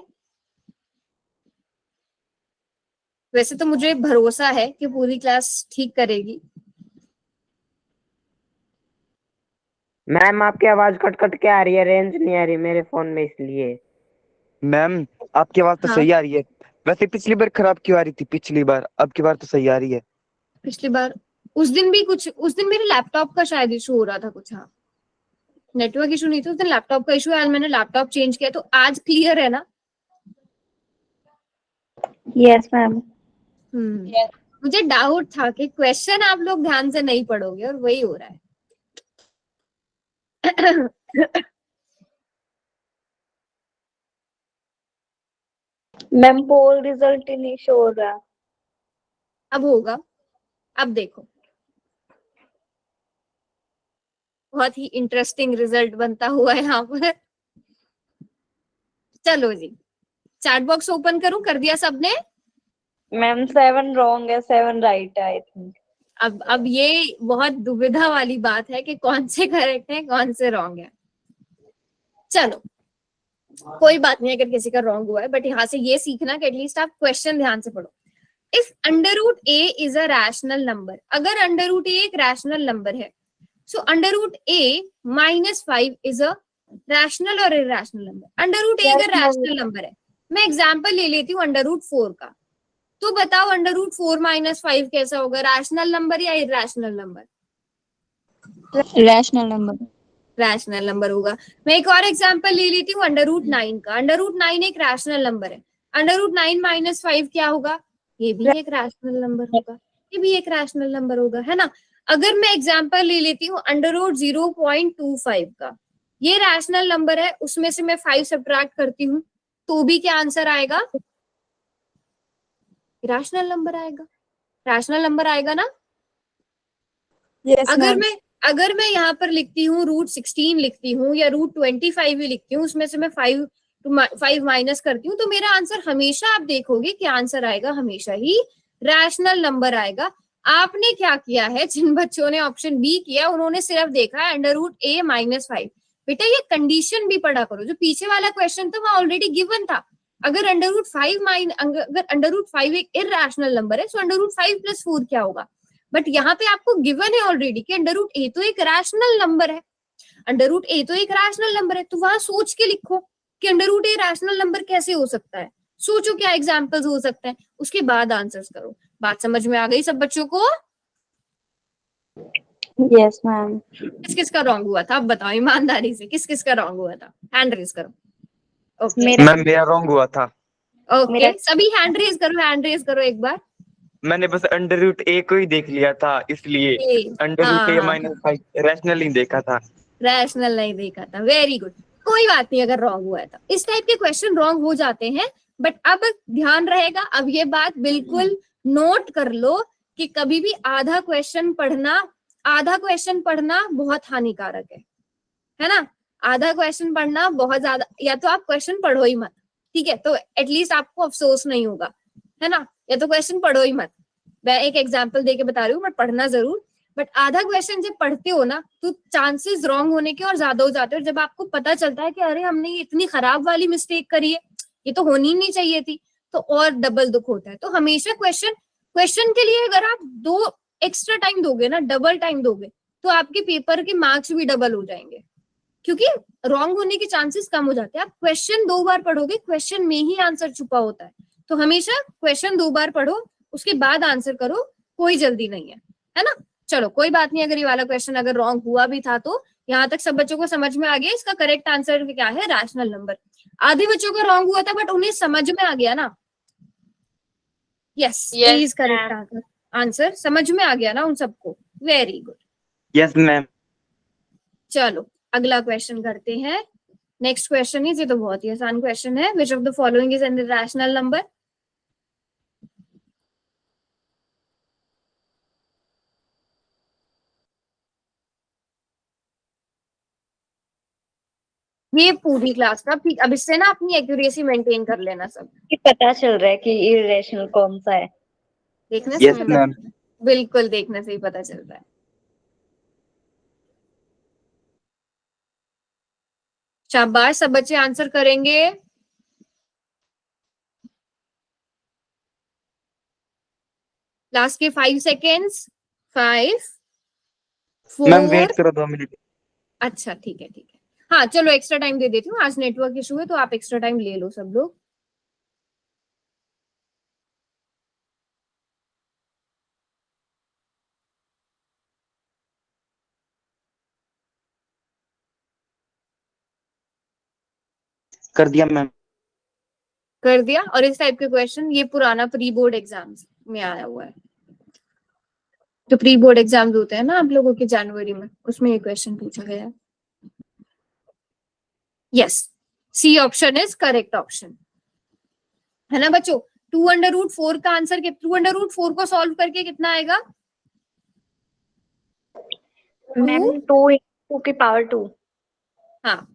वैसे तो मुझे भरोसा है कि पूरी क्लास ठीक करेगी। मैम आपकी आवाज कट कट के आ रही है, रेंज नहीं आ रही मेरे फोन में इसलिए। मैम आपकी आवाज तो हाँ। सही आ रही है, वैसे पिछली बार खराब क्यों आ रही थी पिछली बार, अब की बार तो सही आ रही है। पिछली बार उस दिन मेरे लैपटॉप का शायद इशू हो रहा था कुछ। हाँ, नेटवर्क इशू नहीं था उस दिन, लैपटॉप का इशू है। आज मैंने लैपटॉप चेंज किया तो आज क्लियर है ना? Yes ma'am. मुझे डाउट था कि क्वेश्चन आप लोग ध्यान से नहीं पढ़ोगे और वही हो रहा है। मैम पोल रिजल्ट ही नहीं शो हो रहा। अब होगा, अब देखो, बहुत ही इंटरेस्टिंग रिजल्ट बनता हुआ है यहाँ पर। चलो जी, चैट बॉक्स ओपन करूं? कर दिया सबने? मैम 7 रॉन्ग है, 7 राइट है आई थिंक। अब ये बहुत दुविधा वाली बात है कि कौन से करेक्ट है कौन से रॉन्ग है। चलो कोई बात नहीं अगर किसी का रॉन्ग हुआ है, बट यहाँ से ये सीखना कि एटलीस्ट आप क्वेश्चन ध्यान से पढ़ो। If under root A is a rational number, अगर अंडर रूट ए एक रैशनल नंबर है, so under root A minus 5 is a rational और irrational number. Under root A अगर रैशनल नंबर है, मैं एग्जांपल ले लेती हूँ अंडर रूट 4 का, तो बताओ अंडर रूट 4 माइनस 5 कैसा होगा? रैशनल नंबर या irrational number? Rational number. Rational number होगा। मैं एक और एग्जांपल ले लेती हूँ अंडर रूट 9 का। अंडर रूट 9 एक रैशनल नंबर है। अंडर रूट 9 माइनस 5 क्या होगा? ये भी एक रैशनल नंबर होगा, ये भी एक रैशनल नंबर होगा, है ना? अगर मैं एग्जांपल ले लेती हूँ अंडर रूट 0.25 का, ये रैशनल नंबर है, उसमें से मैं 5 सब्ट्रैक्ट करती हूँ तो भी क्या आंसर आएगा? रैशनल नंबर आएगा, रैशनल नंबर आएगा ना? यस अगर मैं यहाँ पर लिखती हूँ रूट 16 लिखती हूँ या रूट 25 भी लिखती हूँ, उसमें से मैं 5 माइनस करती हूँ, तो मेरा आंसर हमेशा आप देखोगे कि आंसर आएगा हमेशा ही रैशनल नंबर आएगा। आपने क्या किया है, जिन बच्चों ने ऑप्शन बी किया उन्होंने सिर्फ देखा है √a -5। बेटा ये कंडीशन भी पढ़ा करो, जो पीछे वाला क्वेश्चन था वहां ऑलरेडी गिवन था। अगर √5 एक इरैशनल नंबर है तो √5 + 4 क्या होगा, बट यहाँ पे आपको गिवन है ऑलरेडी कि √a तो एक रैशनल नंबर है, √a तो एक रैशनल नंबर है, तो वहां सोच के लिखो कि √a रैशनल नंबर कैसे हो सकता है, सोचो क्या एग्जांपल्स हो सकते हैं, उसके बाद आंसर्स करो। बात समझ में आ गई सब बच्चों को? Yes ma'am. किस किस का रॉन्ग हुआ था अब बताओ ईमानदारी से, किस किस का रॉन्ग हुआ था? हैंड रेज करो। ओके मैम मेरा रॉन्ग हुआ था। ओके सभी हैंड रेज करो एक बार। मैंने बस √a को ही देख लिया था, इसलिए √a -5 रैशनल नहीं देखा था। रैशनल नहीं देखा था, वेरी गुड। कोई बात नहीं अगर रॉन्ग हुआ है तो, इस टाइप के क्वेश्चन रॉन्ग हो जाते हैं, बट अब ध्यान रहेगा, अब ये बात बिल्कुल नोट कर लो कि कभी भी आधा क्वेश्चन पढ़ना बहुत हानिकारक है ना। आधा क्वेश्चन पढ़ना बहुत ज्यादा, या तो आप क्वेश्चन पढ़ो ही मत, ठीक है, तो एटलीस्ट आपको अफसोस नहीं होगा, है ना, या तो क्वेश्चन पढ़ो ही मत। मैं एक एग्जांपल देके बता रही हूँ, बट पढ़ना जरूर। बट आधा क्वेश्चन जब पढ़ते हो ना तो चांसेस रॉन्ग होने के और ज्यादा हो जाते हैं, और जब आपको पता चलता है कि अरे हमने ये इतनी खराब वाली मिस्टेक करी है, ये तो होनी नहीं चाहिए थी, तो और डबल दुख होता है। तो हमेशा क्वेश्चन के लिए अगर आप 2 एक्स्ट्रा टाइम दोगे ना, डबल टाइम दोगे, तो आपके पेपर के मार्क्स भी डबल हो जाएंगे, क्योंकि रॉन्ग होने के चांसेस कम हो जाते हैं। आप क्वेश्चन 2 बार पढ़ोगे, क्वेश्चन में ही आंसर छुपा होता है, तो हमेशा क्वेश्चन 2 बार पढ़ो, उसके बाद आंसर करो, कोई जल्दी नहीं है ना। चलो कोई बात नहीं, अगर ये वाला क्वेश्चन अगर रॉन्ग हुआ भी था तो यहाँ तक सब बच्चों को समझ में आ गया इसका करेक्ट आंसर क्या है, रैशनल नंबर। आधे बच्चों का रॉन्ग हुआ था बट उन्हें समझ में आ गया ना। यस इज करेक्ट आंसर, समझ में आ गया ना उन सबको, वेरी गुड। Yes ma'am. चलो अगला क्वेश्चन करते हैं। नेक्स्ट क्वेश्चन इज, ये तो बहुत ही आसान क्वेश्चन है, which of the following is an irrational number. ये पूरी क्लास का, अब इससे ना अपनी एक्यूरेसी मेंटेन कर लेना सब। पता चल रहा है कि इरेशनल कौन सा है, देखने से यस मैम। बिल्कुल देखने से ही पता चल रहा है। शाबाश, सब बच्चे आंसर करेंगे। लास्ट के 5 सेकेंड्स, 5 मैम वेट 4। करो 2 मिनट। अच्छा ठीक है हाँ चलो एक्स्ट्रा टाइम दे देती हूँ, आज नेटवर्क इशू है तो आप एक्स्ट्रा टाइम ले लो सब लोग। कर दिया मैम। कर दिया। और इस टाइप के क्वेश्चन ये पुराना प्री बोर्ड एग्जाम्स में आया हुआ है, जो प्री बोर्ड एग्जाम्स होते हैं ना आप लोगों के जनवरी में, उसमें ये क्वेश्चन पूछा गया है। Yes C option is correct option, है ना बच्चों। 2√4 का आंसर, 2√4 को सॉल्व करके कितना आएगा? मैम 2 की पावर 2। हाँ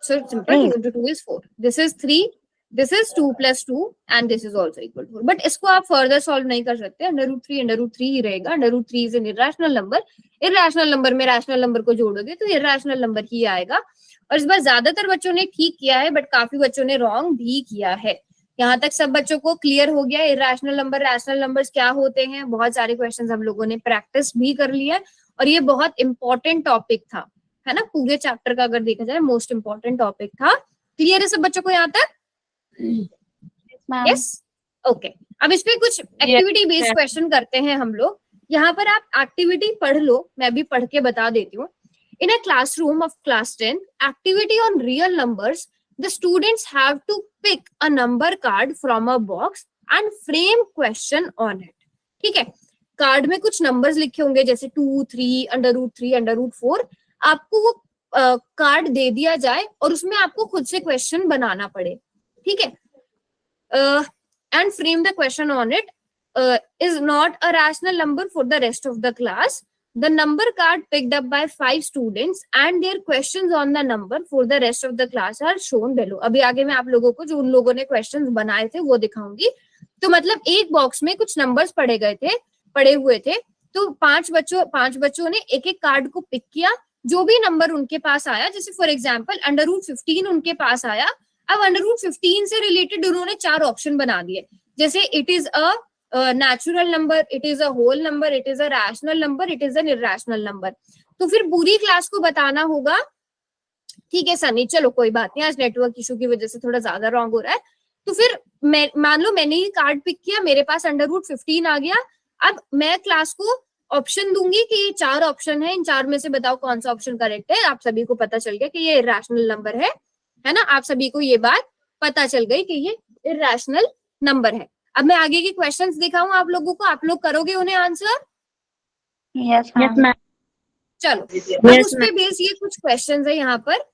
so simple, 2 into 2 is 4, this is 3, this is 2 plus 2 and this is also equal to 4। But इसको आप फर्दर सॉल्व नहीं कर सकते, √3 ही रहेगा। √3 is an irrational number, irrational number में रैशनल नंबर को जोड़ोगे तो इरैशनल नंबर ही आएगा। और इस बार ज्यादातर बच्चों ने ठीक किया है, बट काफी बच्चों ने रॉन्ग भी किया है। यहाँ तक सब बच्चों को क्लियर हो गया इरैशनल नंबर, रैशनल नंबर्स क्या होते हैं? बहुत सारे क्वेश्चंस हम लोगों ने प्रैक्टिस भी कर लिया, और ये बहुत इंपॉर्टेंट टॉपिक था, है ना, पूरे चैप्टर का अगर देखा जाए मोस्ट इंपॉर्टेंट टॉपिक था। क्लियर है सब बच्चों को यहाँ तक? Yes okay. अब इस पे कुछ एक्टिविटी बेस्ड क्वेश्चन करते हैं हम लोग। यहाँ पर आप एक्टिविटी पढ़ लो, मैं भी पढ़ के बता देती हूँ। In a classroom of class 10, activity on real numbers, the students have to pick a number card from a box and frame question on it. ठीक है, कार्ड में कुछ नंबर्स लिखे होंगे जैसे 2, 3, √3, √4। आपको वो कार्ड दे दिया जाए और उसमें आपको खुद से क्वेश्चन बनाना पड़े, ठीक है। And frame the question on it is not a rational number for the rest of the class. The number card picked up by 5 students and their questions on the number for the rest of the class are shown below. अभी आगे मैं आप लोगों को जो उन लोगों ने क्वेश्चंस बनाए थे वो दिखाऊंगी। तो मतलब एक बॉक्स में कुछ नंबर्स पढ़े गए थे, पड़े हुए थे, तो पांच बच्चों ने एक एक कार्ड को पिक किया, जो भी नंबर उनके पास आया, जैसे फॉर एग्जाम्पल √15 उनके पास आया, अब √15 से रिलेटेड उन्होंने 4 ऑप्शन बना दिए, जैसे it is a natural number, it is a whole number, it is a rational number, it is an irrational number. तो फिर पूरी क्लास को बताना होगा, ठीक है सनी, चलो कोई बात नहीं, आज नेटवर्क इशू की वजह से थोड़ा ज्यादा रॉन्ग हो रहा है। तो फिर मैं मान लो मैंने ही कार्ड पिक किया, मेरे पास √15 आ गया, अब मैं क्लास को ऑप्शन दूंगी कि ये 4 ऑप्शन है, इन 4 में से बताओ कौन सा ऑप्शन करेक्ट है। आप सभी को पता चल गया कि ये इरैशनल नंबर है ना, आप सभी को ये बात पता चल गई कि ये इरैशनल नंबर है। अब मैं आगे के क्वेश्चंस दिखाऊं आप लोगों को, आप लोग करोगे उन्हें आंसर? Yes, ma'am. चलो अब उस पे बेस ये कुछ क्वेश्चंस है यहाँ पर।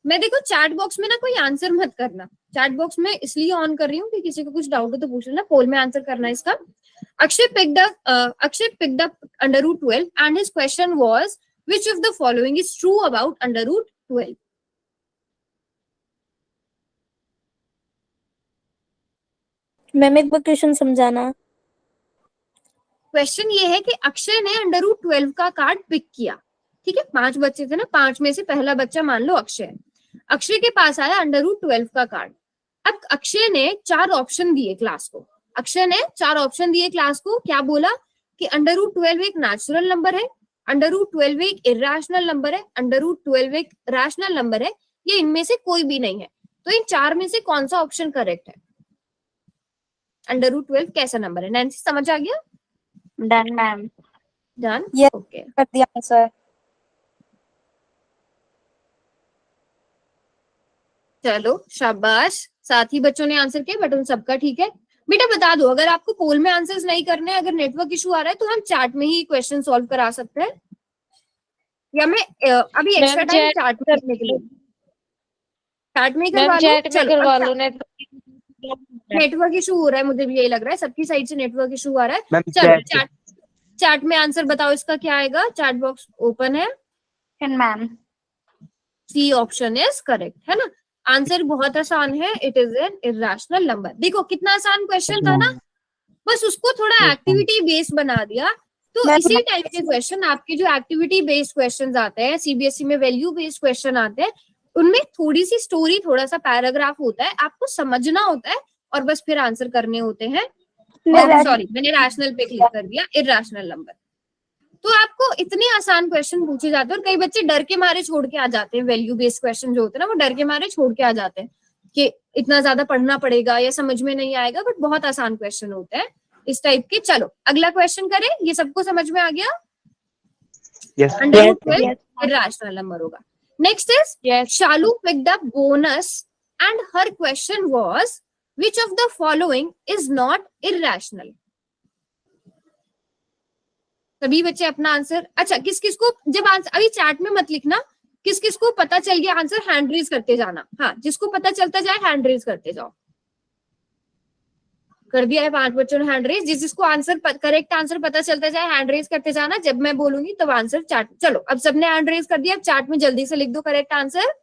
मैं देखो चैट बॉक्स में ना कोई आंसर मत करना, चैट बॉक्स में इसलिए ऑन कर रही हूँ कि किसी को कुछ डाउट हो तो पूछ लेना, पोल में आंसर करना है इसका। Akshay picked up √12 and his question was, which of the following is true about √12? Ma'am एक बार क्वेश्चन समझाना। क्वेश्चन ये है कि अक्षय ने √12 का कार्ड पिक किया, ठीक है, 5 बच्चे थे ना, 5 में से पहला बच्चा मान लो अक्षय है, अक्षय के पास आया √12 का कार्ड। अब अक्षय ने 4 ऑप्शन दिए क्लास को, अक्षय ने 4 ऑप्शन दिए क्लास को, क्या बोला कि √12 एक नेचुरल नंबर है, √12 एक इरैशनल नंबर है, √12 एक रैशनल नंबर है, ये इनमें से कोई भी नहीं है। तो इन 4 में से कौन सा ऑप्शन करेक्ट है? √12 कैसा नंबर है? नैन्सी समझ आ गया? Done, ma'am. Done, Yes. Okay. कर दिया आंसर। चलो शाबाश, साथी बच्चों ने आंसर किया, बट उन सबका ठीक है। बेटा बता दो, अगर आपको पोल में आंसर्स नहीं करने, अगर नेटवर्क इशू आ रहा है तो हम चैट में ही क्वेश्चन सॉल्व करा सकते हैं, या मैं अभी एक्स्ट्रा टाइम चैट में करने के लिए चैट में ही करवा लूं? चलो नेटवर्क इशू हो रहा है, मुझे भी यही लग रहा है, सबकी साइड से नेटवर्क इशू आ रहा है। मैम चलो चैट में आंसर बताओ, इसका क्या आएगा? चैट बॉक्स ओपन है, And ma'am. C option is correct, है ना। आंसर बहुत आसान है, it is an irrational number. देखो कितना आसान क्वेश्चन था ना, बस उसको थोड़ा एक्टिविटी बेस्ड बना दिया। तो इसी टाइप के क्वेश्चन आपके जो एक्टिविटी बेस्ड क्वेश्चन आते हैं, सीबीएसई में वैल्यू बेस्ड क्वेश्चन आते हैं, उनमें थोड़ी सी स्टोरी, थोड़ा सा पैराग्राफ होता है, आपको समझना होता है और बस फिर आंसर करने होते हैं। सॉरी मैंने रैशनल पे क्लिक कर दिया, इरैशनल नंबर। तो आपको इतने आसान क्वेश्चन पूछे जाते हैं और कई बच्चे डर के मारे छोड़ के आ जाते हैं, वैल्यू बेस्ड क्वेश्चन जो होते हैं ना, वो डर के मारे छोड़ के आ जाते हैं कि इतना ज्यादा पढ़ना पड़ेगा या समझ में नहीं आएगा, बट बहुत आसान क्वेश्चन होते हैं इस टाइप के। चलो अगला क्वेश्चन करें, ये सबको समझ में आ गया? यस √12 इरैशनल नंबर होगा। Next is Shalu picked up bonus and her question was, which of the following is not irrational? सभी बच्चे अपना आंसर, अच्छा किस किस को, जब आंसर अभी चैट में मत लिखना, किस किस को पता चल गया आंसर हैंड रेज करते जाना। हाँ जिसको पता चलता जाए हैंड रेज करते जाओ। कर दिया है 5 बच्चों ने हैंड रेज, जिसको आंसर करेक्ट आंसर पता चलता जाए हैंड रेज करते जाना, जब मैं बोलूंगी तब आंसर चैट। चलो अब सबने हैंड रेज कर दिया, अब चैट में जल्दी से लिख दो correct answer.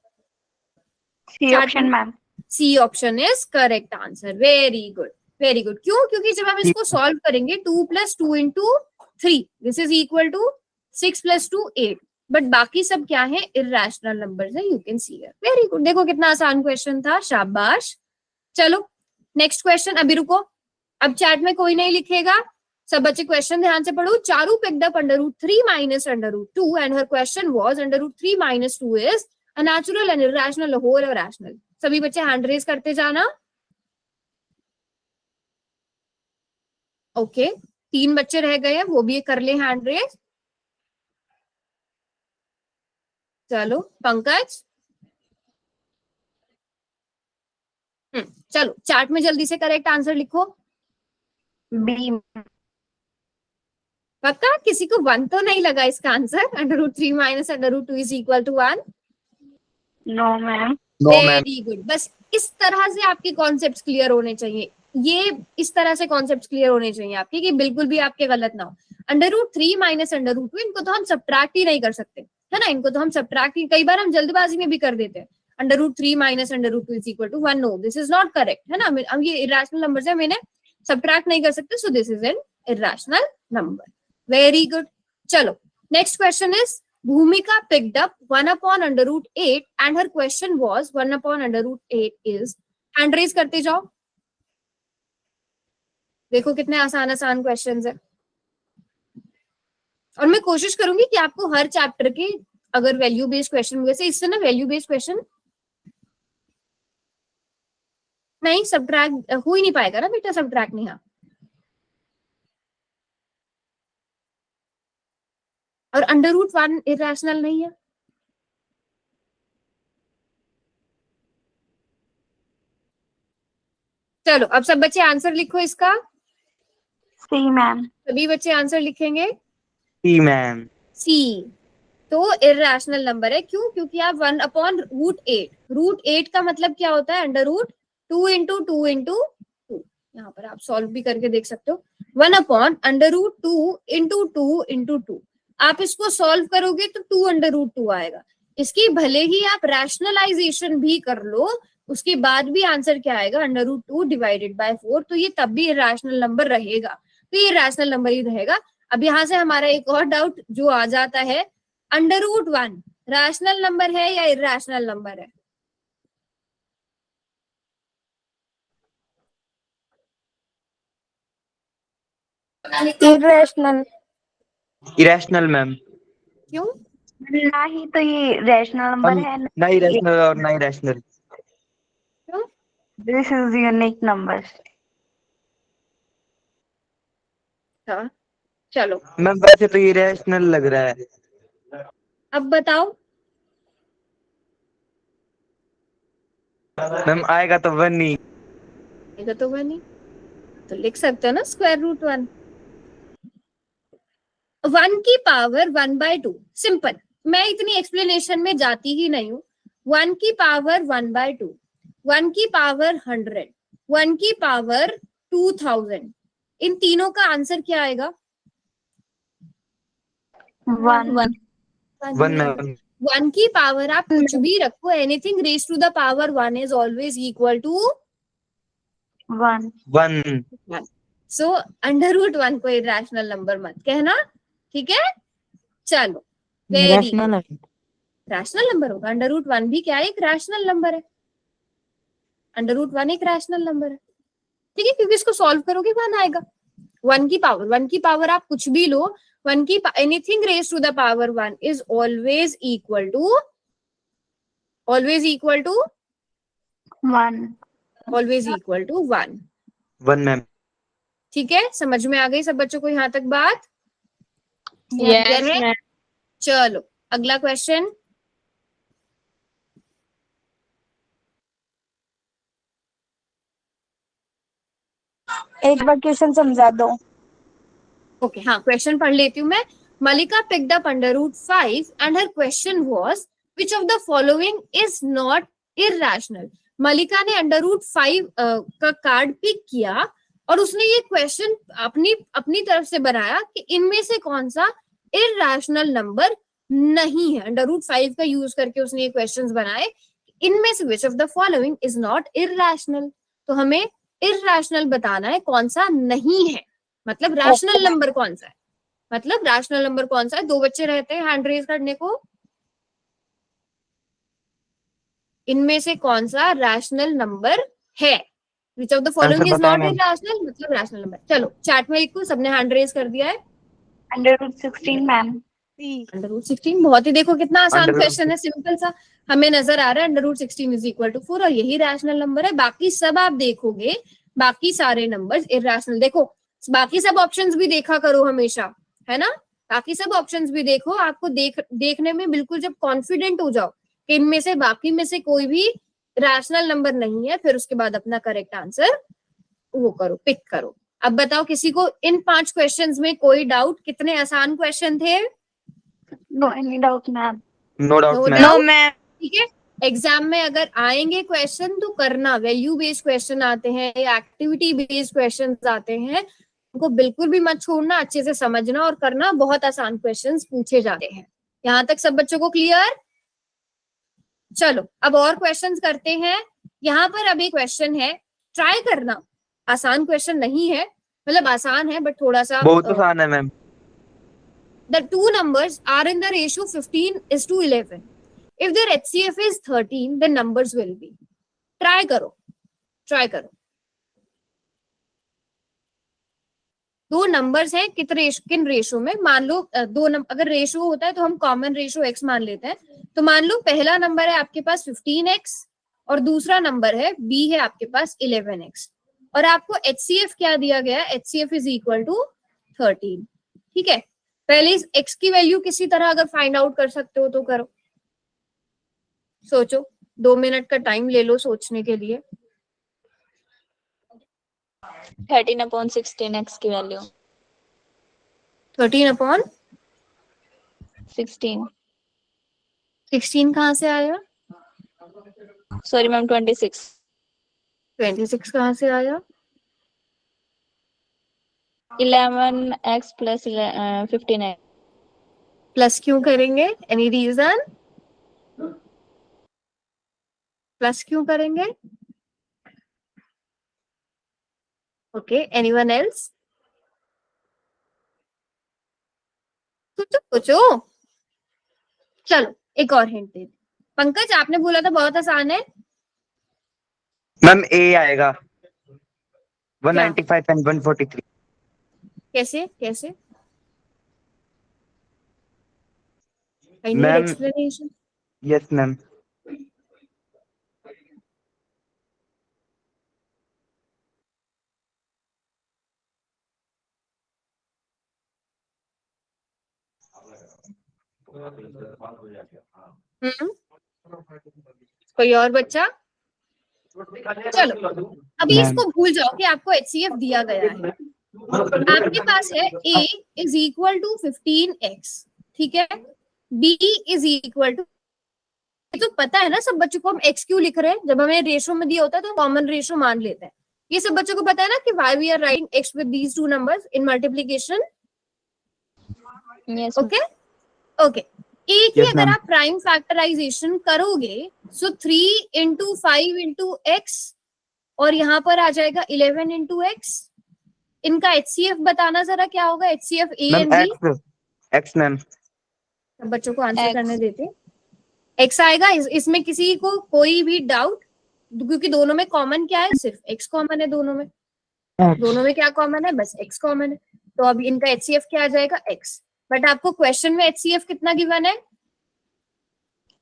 C option, ma'am. C option is correct answer, very good very good. क्यों? क्योंकि जब हम इसको सॉल्व करेंगे 2 + 2 × 3 this is equal to 6 + 2 8, but बाकी सब क्या है? इरैशनल नंबर्स है, you can see here. Very good, देखो कितना आसान क्वेश्चन था, शाबाश। चलो नेक्स्ट क्वेश्चन, अभी रुको, अब चैट में कोई नहीं लिखेगा, सब बच्चे क्वेश्चन ध्यान से पढ़ो। Charu picked up √3 - √2 and her question was √3 - 2 is a natural, an irrational, a whole or rational? सभी बच्चे हैंड रेज करते जाना। ओके 3 बच्चे रह गए हैं, वो भी कर ले हैंड रेज। चलो पंकज, चलो चार्ट में जल्दी से करेक्ट आंसर लिखो। B. पक्का? किसी को 1 तो नहीं लगा इसका answer? √3 - √2 is equal to 1? No, ma'am. Very good. बस इस तरह से आपके कॉन्सेप्ट्स क्लियर होने चाहिए, ये इस तरह से कॉन्सेप्ट्स क्लियर होने चाहिए आपके, कि बिल्कुल भी आपके गलत ना हो। √3 - √2 इनको तो हम सब्ट्रैक्ट ही नहीं कर सकते, है ना, इनको तो हम सब्ट्रैक्ट ही, कई बार हम जल्दबाजी में भी कर देते हैं। √3 - √2 is equal to 1, no this is not correct, है ना। हम ये इरैशनल नंबर्स है, मैंने सब्ट्रैक्ट नहीं कर सकते, so this is an irrational number. Very good. चलो, next question is Bhumika picked up 1 upon under root 8 and her question was 1 upon under root 8 is, hand raise करते जाओ, देखो कितने आसान आसान क्वेश्चंस है। और मैं कोशिश करूंगी कि आपको हर चैप्टर के अगर वैल्यू बेस्ड क्वेश्चन, वैसे इससे ना वैल्यू बेस्ड क्वेश्चन नहीं, सब्ट्रैक्ट हो ही नहीं पाएगा ना बेटा, सब्ट्रैक्ट नहीं। हाँ, और अंडर रूट 1 इरेशनल नहीं है। चलो अब सब बच्चे आंसर लिखो इसका। सी मैम। सभी बच्चे आंसर लिखेंगे सी मैम। सी। तो इरेशनल नंबर है, क्यों? क्योंकि आप 1 अपॉन रूट 8, रूट 8 का मतलब क्या होता है? Under root 2 into 2 into 2। यहाँ पर आप सॉल्व भी करके देख सकते हो। 1 upon under root 2 into 2 into 2। आप इसको सॉल्व करोगे तो 2 अंडर रूट 2 आएगा। इसकी भले ही आप रैशनलाइजेशन भी कर लो, उसके बाद भी आंसर क्या आएगा? Under root 2 divided by 4। तो ये तब भी इरेशनल नंबर रहेगा, तो ये रैशनल नंबर ही रहेगा। अब यहाँ से हमारा एक और डाउट जो आ जाता है, अंडर रूट 1 रैशनल नंबर है या इरेशनल नंबर है? इरेशनल। Irrational ma'am. क्यों? ना ही तो ये रैशनल नंबर है, ना इरेशनल और ना इरेशनल। क्यों? This is unique number. हाँ, चलो मैम वैसे तो इरेशनल लग रहा है। अब बताओ। मैम आएगा तो 1 ही। आएगा तो 1 ही, तो लिख सकते हो ना स्क्वायर रूट 1। 1 की पावर 1/2, सिंपल। मैं इतनी एक्सप्लेनेशन में जाती ही नहीं हूँ। 1 की पावर 1/2, 1 की पावर 100, 1 की पावर 2000, इन तीनों का आंसर क्या आएगा? 1 1 मैम। 1 की पावर आप कुछ भी रखो, anything raise to the power 1 is always equal to 1। 1। So under root 1 को इरेशनल नंबर मत कहना, ठीक है? चलो, रैशनल है। रैशनल नंबर होगा। अंडर रूट 1 भी क्या है? एक रैशनल नंबर है। अंडर रूट 1 एक रैशनल नंबर है, ठीक है? क्योंकि इसको सॉल्व करोगे 1 आएगा। 1 की पावर आप कुछ भी लो, 1 की anything raise to the power 1 is always equal to 1। 1 ma'am. ठीक है, समझ में आ गई सब बच्चों को यहाँ तक बात? Yes ma'am. चलो अगला क्वेश्चन। एक बार क्वेश्चन समझा दो। ओके, हाँ, क्वेश्चन पढ़ लेती हूँ मैं। मलिका picked up under root 5 and her question was which of the following is not irrational। मलिका ने अंडर रूट 5 का कार्ड पिक किया और उसने ये क्वेश्चन अपनी तरफ से बनाया कि इनमें से कौन सा इरैशनल नंबर नहीं है। अंडर रूट 5 का यूज करके उसने ये क्वेश्चंस बनाए, इनमें से विच of the following is not irrational. तो हमें इरैशनल बताना है कौन सा नहीं है, मतलब रैशनल नंबर कौन सा है। मतलब रैशनल नंबर कौन सा है? 2 बच्चे रहते हैं हैंड रेज करने को। इनमें से कौन सा रैशनल नंबर है? Which of the following is not irrational, मतलब रैशनल नंबर। चलो चैट में लिखो, सबने हैंड रेज कर दिया है। Under root 16 ma'am. Under root 16, बहुत ही देखो कितना आसान Under root क्वेश्चन है, सिंपल सा। हमें नजर आ रहा है under root 16 is equal to 4 और यही रैशनल नंबर है। बाकी सब आप देखोगे, बाकी सारे नंबर्स इरैशनल। देखो बाकी सब ऑप्शंस भी देखा करो हमेशा, है ना? बाकी सब ऑप्शंस भी देखो, आपको देखने में बिल्कुल जब कॉन्फिडेंट हो जाओ कि इनमें से बाकी में से कोई भी रैशनल नंबर नहीं है, फिर उसके बाद अपना करेक्ट आंसर वो करो, पिक करो। अब बताओ किसी को इन 5 क्वेश्चंस में कोई डाउट? कितने आसान क्वेश्चन थे? No any doubt ma'am. No doubt ma'am. No ma'am. ठीक है, एग्जाम में अगर आएंगे क्वेश्चन तो करना, वैल्यू बेस्ड क्वेश्चन आते हैं या एक्टिविटी बेस्ड क्वेश्चन आते हैं, उनको बिल्कुल भी मत छोड़ना, अच्छे से समझना और करना। बहुत आसान क्वेश्चंस पूछे जाते हैं। यहाँ तक सब बच्चों को क्लियर? चलो अब और क्वेश्चंस करते हैं। यहाँ पर अभी क्वेश्चन है, ट्राई करना, आसान क्वेश्चन नहीं है, मतलब आसान है बट थोड़ा सा बहुत आसान है ma'am. the two numbers are in the ratio 15:11. If their HCF is 13, then numbers will be. Try करो. दो नंबर्स हैं किन रेशो में, मान लो अगर रेशो होता है तो हम कॉमन रेशो x मान लेते हैं। तो मान लो पहला नंबर है आपके पास 15x और दूसरा नंबर है b है आपके पास 11x, और आपको HCF क्या दिया गया, HCF इज इक्वल टू 13। ठीक है, पहले इस x की वैल्यू किसी तरह अगर फाइंड आउट कर सकते हो तो करो, सोचो, 2 मिनट का टाइम ले लो सोचने के लिए। 13/16 x की वैल्यू 13/16 16 कहाँ से आया, सॉरी मैम 26 कहाँ से आया, 11x plus 15x प्लस क्यों करेंगे, एनी रीजन, प्लस क्यों करेंगे? Okay, anyone else? सोचो। चलो एक और हिंट दे। पंकज आपने बोला था बहुत आसान है। मैम ए आएगा 195 and 143। कैसे? I need ma'am explanation. Yes ma'am. कोई और बच्चा? चलो अभी इसको भूल जाओ कि आपको HCF दिया गया है। आपके पास है A is equal to 15x, ठीक है, B इज इक्वल टू, तो पता है ना सब बच्चों को हम x क्यों लिख रहे हैं, जब हमें रेशो में दिया होता है तो कॉमन रेशो मान लेते हैं। ये सब बच्चों को पता है ना कि why we are writing x with these two numbers in multiplication। yes okay A की Yes, अगर ma'am. आप प्राइम फैक्टराइजेशन करोगे सो 3 into 5 into x और यहाँ पर आ जाएगा 11 into x। इनका HCF बताना जरा क्या होगा, HCF A ma'am and B। X ma'am. सब बच्चों को आंसर X. करने देते, x आएगा। इसमें किसी को कोई भी डाउट, क्योंकि दोनों में कॉमन क्या है, सिर्फ x कॉमन है दोनों में। दोनों में क्या कॉमन है, बस x कॉमन है। तो अब इनका HCF क्या आ जाएगा, x। बट आपको क्वेश्चन में HCF कितना गिवन है,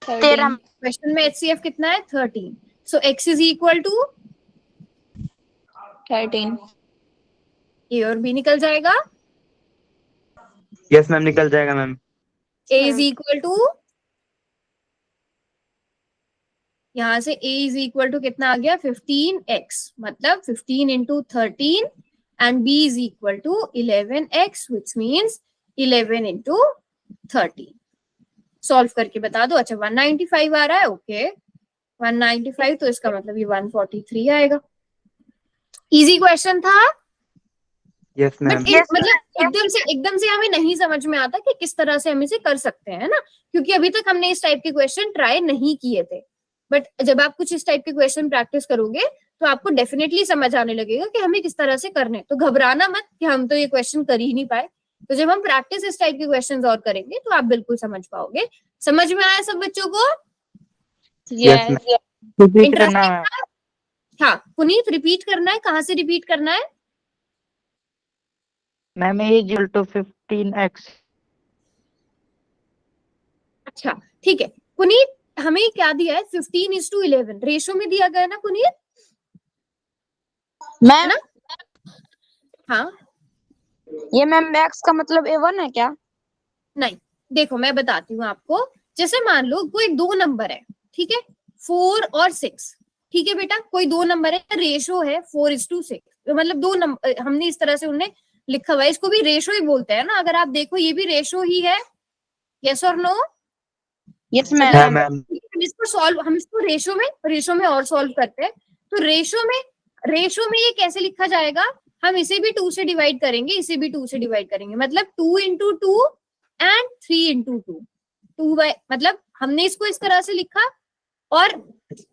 13 क्वेश्चन में HCF कितना है, 13। So x is equal to 13 A और B निकल जाएगा। यस मैम निकल जाएगा ma'am. A is equal to, यहाँ से A इज इक्वल टू कितना आ गया, 15x, मतलब 15 into 13 and B is equal to 11x which means 11 into 13। Solve करके बता दो। अच्छा 195 आ रहा है, ओके 195, तो इसका मतलब ये 143 आएगा। इजी क्वेश्चन था, यस मैम। बट मतलब एकदम से हमें नहीं समझ में आता कि किस तरह से हम इसे कर सकते हैं ना, क्योंकि अभी तक हमने इस टाइप के क्वेश्चन ट्राई नहीं किए थे। बट जब आप कुछ इस टाइप के क्वेश्चन प्रैक्टिस करोगे तो आपको डेफिनेटली समझ आने लगेगा कि हमें किस तरह से करने। तो घबराना मत कि हम तो ये क्वेश्चन कर ही नहीं पाए। तो जब हम प्रैक्टिस इस टाइप के क्वेश्चन और करेंगे तो आप बिल्कुल समझ पाओगे। समझ में आया सब बच्चों को? Yes yes Interesting? हाँ पुनीत, रिपीट करना है, कहाँ से रिपीट करना है? Ma'am A equal to 15x। अच्छा ठीक है पुनीत, हमें क्या दिया है, 15:11 रेशो में दिया गया ना पुनीत? मैम हाँ ये मैम x का मतलब A1 है क्या? नहीं, देखो मैं बताती हूँ आपको। जैसे मान लो कोई दो नंबर है, ठीक है, 4 और 6, ठीक है बेटा, कोई दो नंबर है, रेशो है 4:6, मतलब दो नंबर हमने इस तरह से उन्हें लिखा हुआ है, इसको भी रेशो ही बोलते हैं ना। अगर आप देखो ये भी रेशो ही है, यस और नो? यस हाँ मैम। मैम। हम इसको रेशो में और सॉल्व करते हैं। तो रेशो में ये कैसे लिखा जाएगा, हम इसे भी 2 से डिवाइड करेंगे, इसे भी 2 से डिवाइड करेंगे, मतलब 2 into 2 and 3 into 2, 2 by, मतलब हमने इसको इस तरह से लिखा, और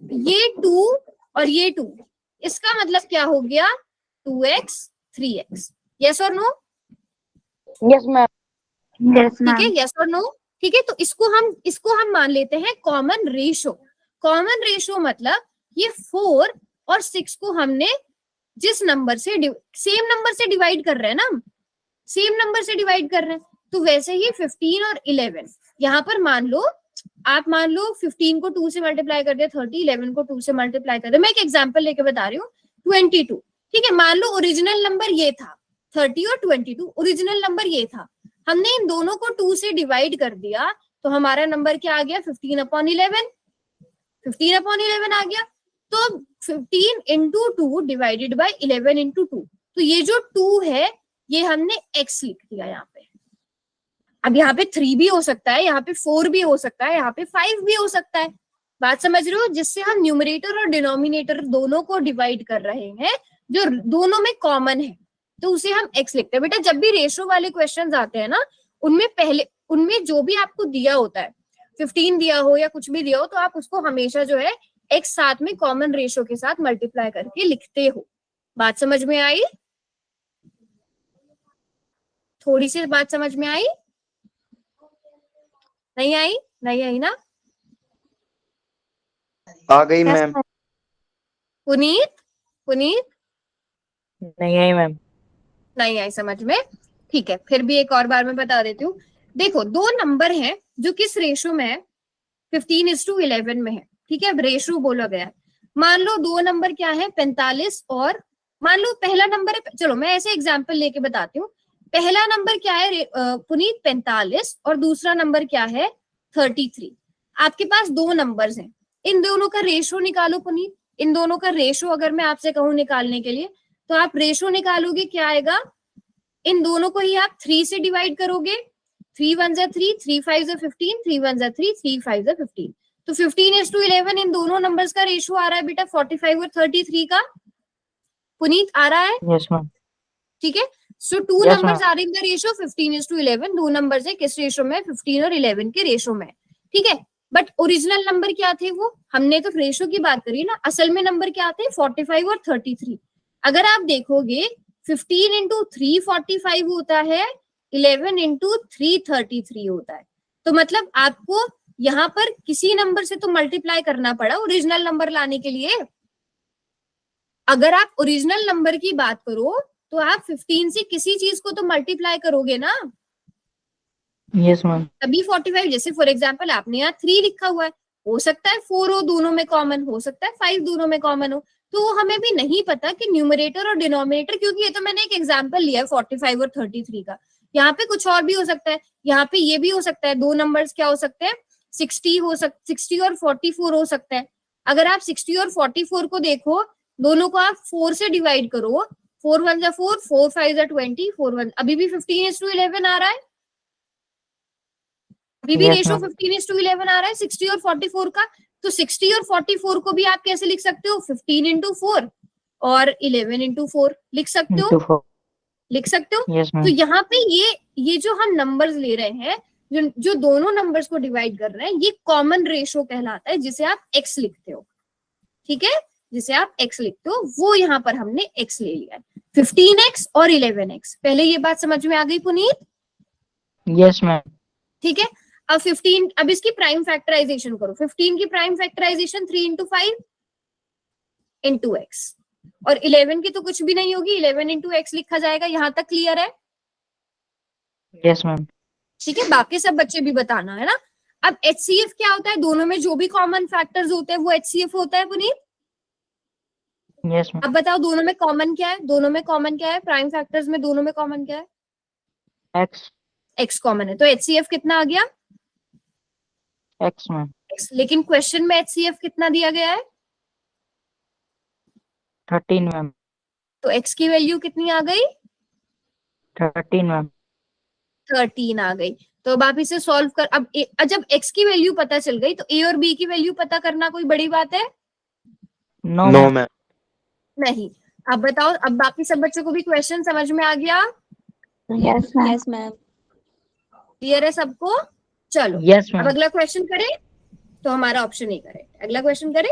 ये 2 और ये 2, इसका मतलब क्या हो गया, 2x 3x। यस और नो? Yes ma'am. Yes, ठीक है, ma'am. यस और नो? ठीक है, तो इसको हम मान लेते हैं कॉमन रेशो। कॉमन रेशो मतलब ये 4 और 6 को हमने जिस नंबर से सेम नंबर से डिवाइड कर रहे हैं ना, सेम नंबर से डिवाइड कर रहे हैं, तो वैसे ही 15 और 11 यहाँ पर मान लो 15 को 2 से मल्टीप्लाई कर दिया 30, 11 को 2 से मल्टीप्लाई कर दिया। मैं एक एग्जांपल लेके बता रही हूँ, 22। ठीक है, मान लो ओरिजिनल नंबर ये था 30 और 22, ओरिजिनल नंबर ये था, हमने इन दोनों को 2 से डिवाइड कर दिया तो हमारा नंबर क्या आ गया? 15/11। 15/11 आ गया। तो 15 इंटू 2 डिवाइडेड बाई 11 इंटू 2, तो ये जो 2 है ये हमने x लिख दिया यहाँ पे। अब यहाँ पे 3 भी हो सकता है, यहाँ पे 4 भी हो सकता है, यहाँ पे 5 भी हो सकता है। बात समझ रहे हो? जिससे हम न्यूमरेटर और डिनोमिनेटर दोनों को डिवाइड कर रहे हैं, जो दोनों में कॉमन है, तो उसे हम x लिखते हैं। बेटा जब भी रेशो वाले क्वेश्चंस आते हैं ना, उनमें जो भी आपको दिया होता है, 15 दिया हो या कुछ भी दिया हो, तो आप उसको हमेशा जो है x साथ में कॉमन रेशो के साथ मल्टीप्लाई करके लिखते हो। बात समझ में आई? थोड़ी सी बात समझ में आई? नहीं आई? नहीं आई ना? आ गई मैम। पुनीत नहीं आई मैम। नहीं आई समझ में? ठीक है, फिर भी एक और बार मैं बता देती हूँ। देखो, दो नंबर हैं जो किस रेशो में है? 15:11 में है। ठीक है, अब रेशो बोला गया है। मान लो दो नंबर क्या है? 45 और मान लो पहला नंबर है, चलो मैं ऐसे एग्जांपल लेके बताती हूँ। पहला नंबर क्या है पुनीत? 45, और दूसरा नंबर क्या है? 33। आपके पास दो नंबर्स हैं, इन दोनों का रेशो निकालो पुनीत। इन दोनों का रेशो अगर मैं आपसे कहूँ निकालने के लिए, तो आप रेशो निकालोगे, क्या आएगा? इन दोनों को ही आप 3 से डिवाइड करोगे। 3 1 जा 3, 3 5 जा 15, 3 1 जा 3, 3 5 जा 15। तो 15:11 इन दोनों नंबर्स का रेशो आ रहा है बेटा 45 और 33 का। पुनीत आ रहा है? Yes ma'am. ठीक है, so two Yes, numbers are in the ratio 15:11। दो नंबर्स है किस रेशो में? 15 और 11 के रेशो में। ठीक है, बट ओरिजिनल नंबर क्या थे वो? हमने तो रेशो की बात करी ना, असल में नंबर क्या थे? 45 और 33। अगर आप देखोगे 15 इंटू 3 45 होता है, 11 इंटू 3 33 होता है। तो मतलब आपको यहाँ पर किसी नंबर से तो मल्टीप्लाई करना पड़ा ओरिजिनल नंबर लाने के लिए। अगर आप ओरिजिनल नंबर की बात करो तो आप 15 से किसी चीज को तो मल्टीप्लाई करोगे ना, यस मैम। तभी 45। जैसे फॉर एग्जांपल आपने यहाँ 3 लिखा हुआ है, हो सकता है 4 हो दोनों में कॉमन, हो सकता है 5 दोनों में कॉमन हो। तो हमें भी नहीं पता कि न्यूमरेटर और डिनोमिनेटर, क्योंकि ये तो मैंने एक एग्जांपल लिया है 45 और 33 का। यहाँ पे कुछ और भी हो सकता है, यहाँ पे ये भी हो सकता है। दो नंबर्स क्या हो सकते हैं? 60 और 44 हो सकता है। अगर आप 60 और 44 को देखो, दोनों को आप 4 से डिवाइड करो, 4 1 जा 4, 4 5 जा 20, 4 1, अभी भी 15:11 आ रहा है। अभी भी Yes, रेशो ma'am. 15:11 आ रहा है 60 और 44 का। तो 60 और 44 को भी आप कैसे लिख सकते हो? 15 इंटू 4 और 11 इंटू 4 लिख सकते हो। Into 4. लिख सकते हो। Yes, तो ma'am. यहाँ पे ये जो हम नंबर्स ले रहे हैं, जो दोनों नंबर्स को डिवाइड कर रहे हैं, ये कॉमन रेशो कहलाता है, जिसे आप x लिखते हो। ठीक है, जिसे आप x लिखते हो, वो यहाँ पर हमने x ले लिया है, 15x और 11x। पहले ये बात समझ में आ गई पुनीत? Yes, ma'am. ठीक है, अब 15, अब इसकी प्राइम फैक्टराइजेशन करो। 15 की prime factorisation 3 into 5 into x, और 11 की तो कुछ भी नहीं होगी, 11 इंटू एक्स लिखा जाएगा। यहां तक क्लियर है? Yes, ma'am. ठीक है, बाकी सब बच्चे भी बताना है ना। अब HCF क्या होता है? दोनों में जो भी कॉमन फैक्टर्स होते हैं वो HCF होता है पुनीत। Yes, ma'am. अब बताओ दोनों में कॉमन क्या है? दोनों में कॉमन क्या है? प्राइम फैक्टर्स में दोनों में कॉमन क्या है? X. x कॉमन है, तो HCF कितना आ गया? X, ma'am. x। लेकिन क्वेश्चन में HCF कितना दिया गया है? 13, ma'am. तो x की वैल्यू कितनी आ गई? 13, ma'am. 13 आ गई। तो अब आप इसे सॉल्व कर, अब जब x की वैल्यू पता चल गई तो a और b की वैल्यू पता करना कोई बड़ी बात है? No, no ma'am. मैम। नहीं। अब बताओ, अब बाकी सब बच्चों को भी क्वेश्चन समझ में आ गया? Yes, ma'am. Yes ma'am. Clear है सबको? चलो Yes, अब ma'am. अगला क्वेश्चन करें, तो हमारा ऑप्शन ही करेक्ट। अगला क्वेश्चन करें,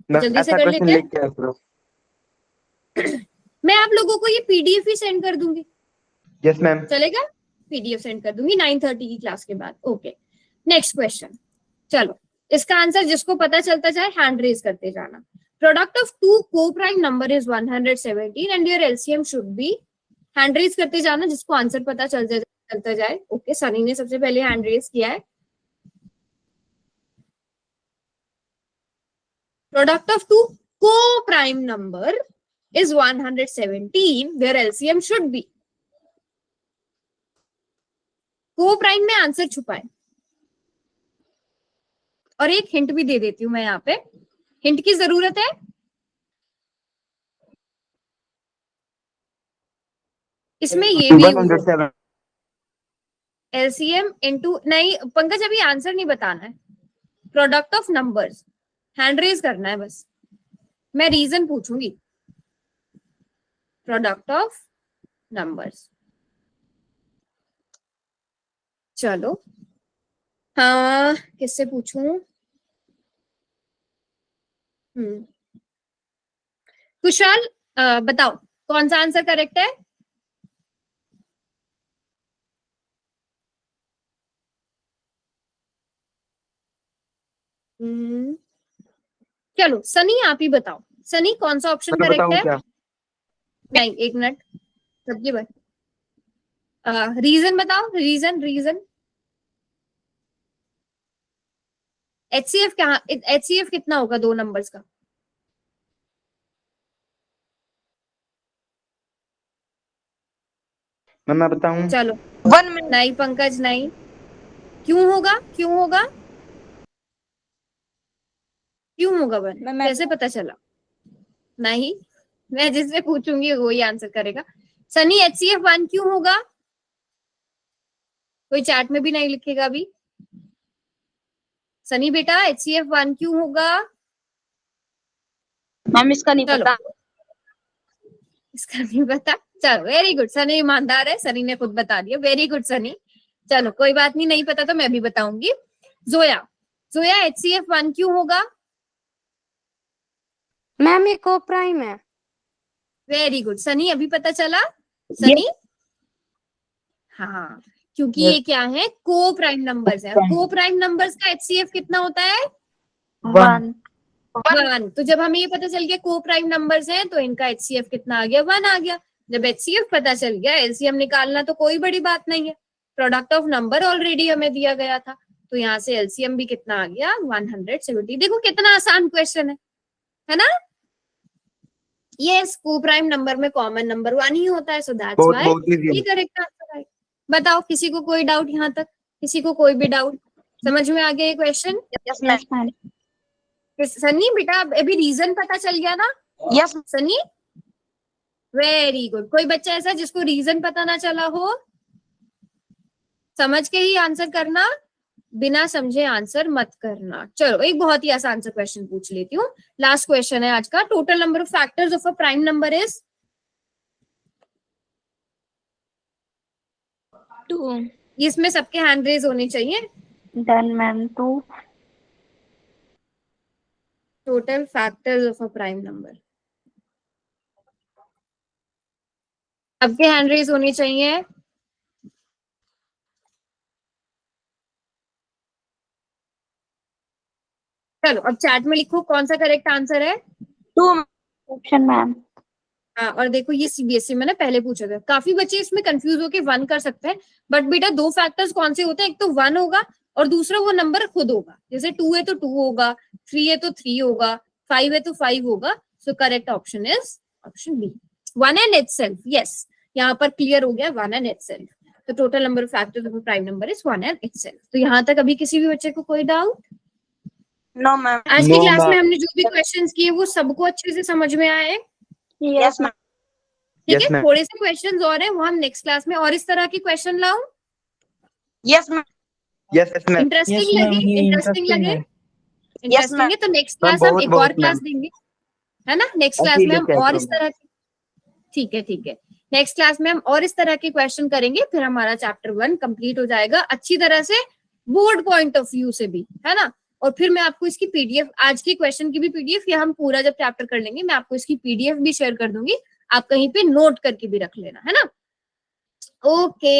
मैं जल्दी से ऐसा कर क्वेश्चन लेते हैं। लिख के रख लो। मैं आप लोगों को ये PDF ही सेंड कर दूंगी, यस मैम। चलेगा? पीडीएफ सेंड कर दूंगी 9:30 की क्लास के बाद। Okay, next question. चलो, इसका आंसर जिसको पता चलता जाए हैंड रेज करते जाना। Product of two coprime number is 117 and your LCM should be. Hand raise करते जाना जिसको आंसर पता चलता जाए। ओके, सनी ने सबसे पहले हैंड रेज किया है। Product of two coprime number is 117 where LCM should be। Coprime में आंसर छुपा है। और एक हिंट भी दे देती हूं मैं यहाँ पे, हिंट की जरूरत है? इसमें ये भी LCM इंटू, नहीं पंकज अभी आंसर नहीं बताना है, product of numbers hand raise करना है बस, मैं रीजन पूछूंगी। प्रोडक्ट ऑफ नंबर्स, चलो हाँ किससे पूछूं? कुशाल बताओ कौन सा आंसर करेक्ट है? चलो सनी आप ही बताओ, सनी कौन सा ऑप्शन करेक्ट है? क्या? नहीं एक मिनट, सबकी बात, रीजन बताओ, रीजन। HCF क्या, HCF कितना होगा दो नंबर्स का? मैं बताऊं? चलो नहीं पंकज नहीं, क्यों होगा वन? कैसे पता चला? नहीं, मैं जिससे पूछूंगी वही आंसर करेगा। सनी HCF 1 क्यों होगा? कोई चैट में भी नहीं लिखेगा अभी। सनी बेटा HCF 1 क्यों होगा? मैम इसका नहीं पता। इसका नहीं पता, चलो वेरी गुड, सनी ईमानदार है, सनी ने खुद बता दिया, वेरी गुड सनी। चलो कोई बात नहीं पता तो मैं भी बताऊंगी। जोया HCF 1 क्यों होगा? मैम ये को प्राइम है। वेरी गुड सनी, अभी पता चला सनी? हाँ, क्योंकि ये क्या है, को प्राइम नंबर्स है। को प्राइम नंबर्स का HCF कितना होता है? 1। तो जब हमें ये पता चल गया को प्राइम नंबर्स हैं तो इनका HCF कितना आ गया? 1 आ गया। जब HCF पता चल गया, LCM निकालना तो कोई बड़ी बात नहीं है, प्रोडक्ट ऑफ नंबर ऑलरेडी हमें दिया गया था, तो यहाँ से LCM भी कितना आ गया? 170। देखो कितना आसान क्वेश्चन है ना? यस, को प्राइम नंबर में कॉमन नंबर 1 ही होता है, सो दैट्स व्हाई ये करेक्ट आंसर है। बताओ किसी को कोई डाउट यहाँ तक? किसी को कोई भी डाउट? समझ में आ गया ये क्वेश्चन? Yes ma'am. सनी बेटा अभी रीजन पता चल गया ना? Yes Sunny very good. कोई बच्चा ऐसा जिसको रीजन पता ना चला हो? समझ के ही आंसर करना, बिना समझे आंसर मत करना। चलो एक बहुत ही आसान सा क्वेश्चन पूछ लेती हूँ, लास्ट क्वेश्चन है आज का। Total number of factors of a prime number is 2। इसमें सबके हैंड रेज होने चाहिए। Done ma'am. 2। Total factors of a prime number, सबके हैंड रेज होने चाहिए। चलो अब चैट में लिखो कौन सा करेक्ट आंसर है। 2 ऑप्शन मैम। हाँ, और देखो ये CBSE में ना पहले पूछा था, काफी बच्चे इसमें कंफ्यूज होके 1 कर सकते हैं, बट बेटा दो फैक्टर्स कौन से होते हैं? एक तो 1 होगा और दूसरा वो नंबर खुद होगा। जैसे 2 है तो 2 होगा, 3 है तो 3 होगा, 5 है तो 5 होगा। So correct option is option B, 1 and itself. Yes, यहाँ पर क्लियर हो गया, 1 एंड इटसेल्फ। तो total number of factors of a prime number is 1 and itself. तो यहाँ तक अभी किसी भी बच्चे को कोई डाउट? No ma'am. आज की क्लास में हमने जो भी क्वेश्चंस किए वो सबको अच्छे से समझ में आए? Yes ma'am. ठीक Yes, है, ma'am. थोड़े से क्वेश्चंस और हैं वो हम नेक्स्ट क्लास में और इस तरह की क्वेश्चन लाऊं? Yes ma'am. Yes ma'am. Interesting लगे? इंटरेस्टिंग लगे? इंटरेस्टिंग है तो नेक्स्ट क्लास हम एक और क्लास देंगे, है ना? नेक्स्ट क्लास में हम और इस तरह की, ठीक है, नेक्स्ट क्लास में हम और इस तरह के क्वेश्चन करेंगे, फिर हमारा चैप्टर 1 कंप्लीट हो जाएगा अच्छी तरह से, बोर्ड पॉइंट ऑफ व्यू से भी, है ना? और फिर मैं आपको इसकी PDF, आज की क्वेश्चन की भी PDF, या हम पूरा जब चैप्टर कर लेंगे मैं आपको इसकी PDF भी शेयर कर दूंगी, आप कहीं पे नोट करके भी रख लेना, है ना? ओके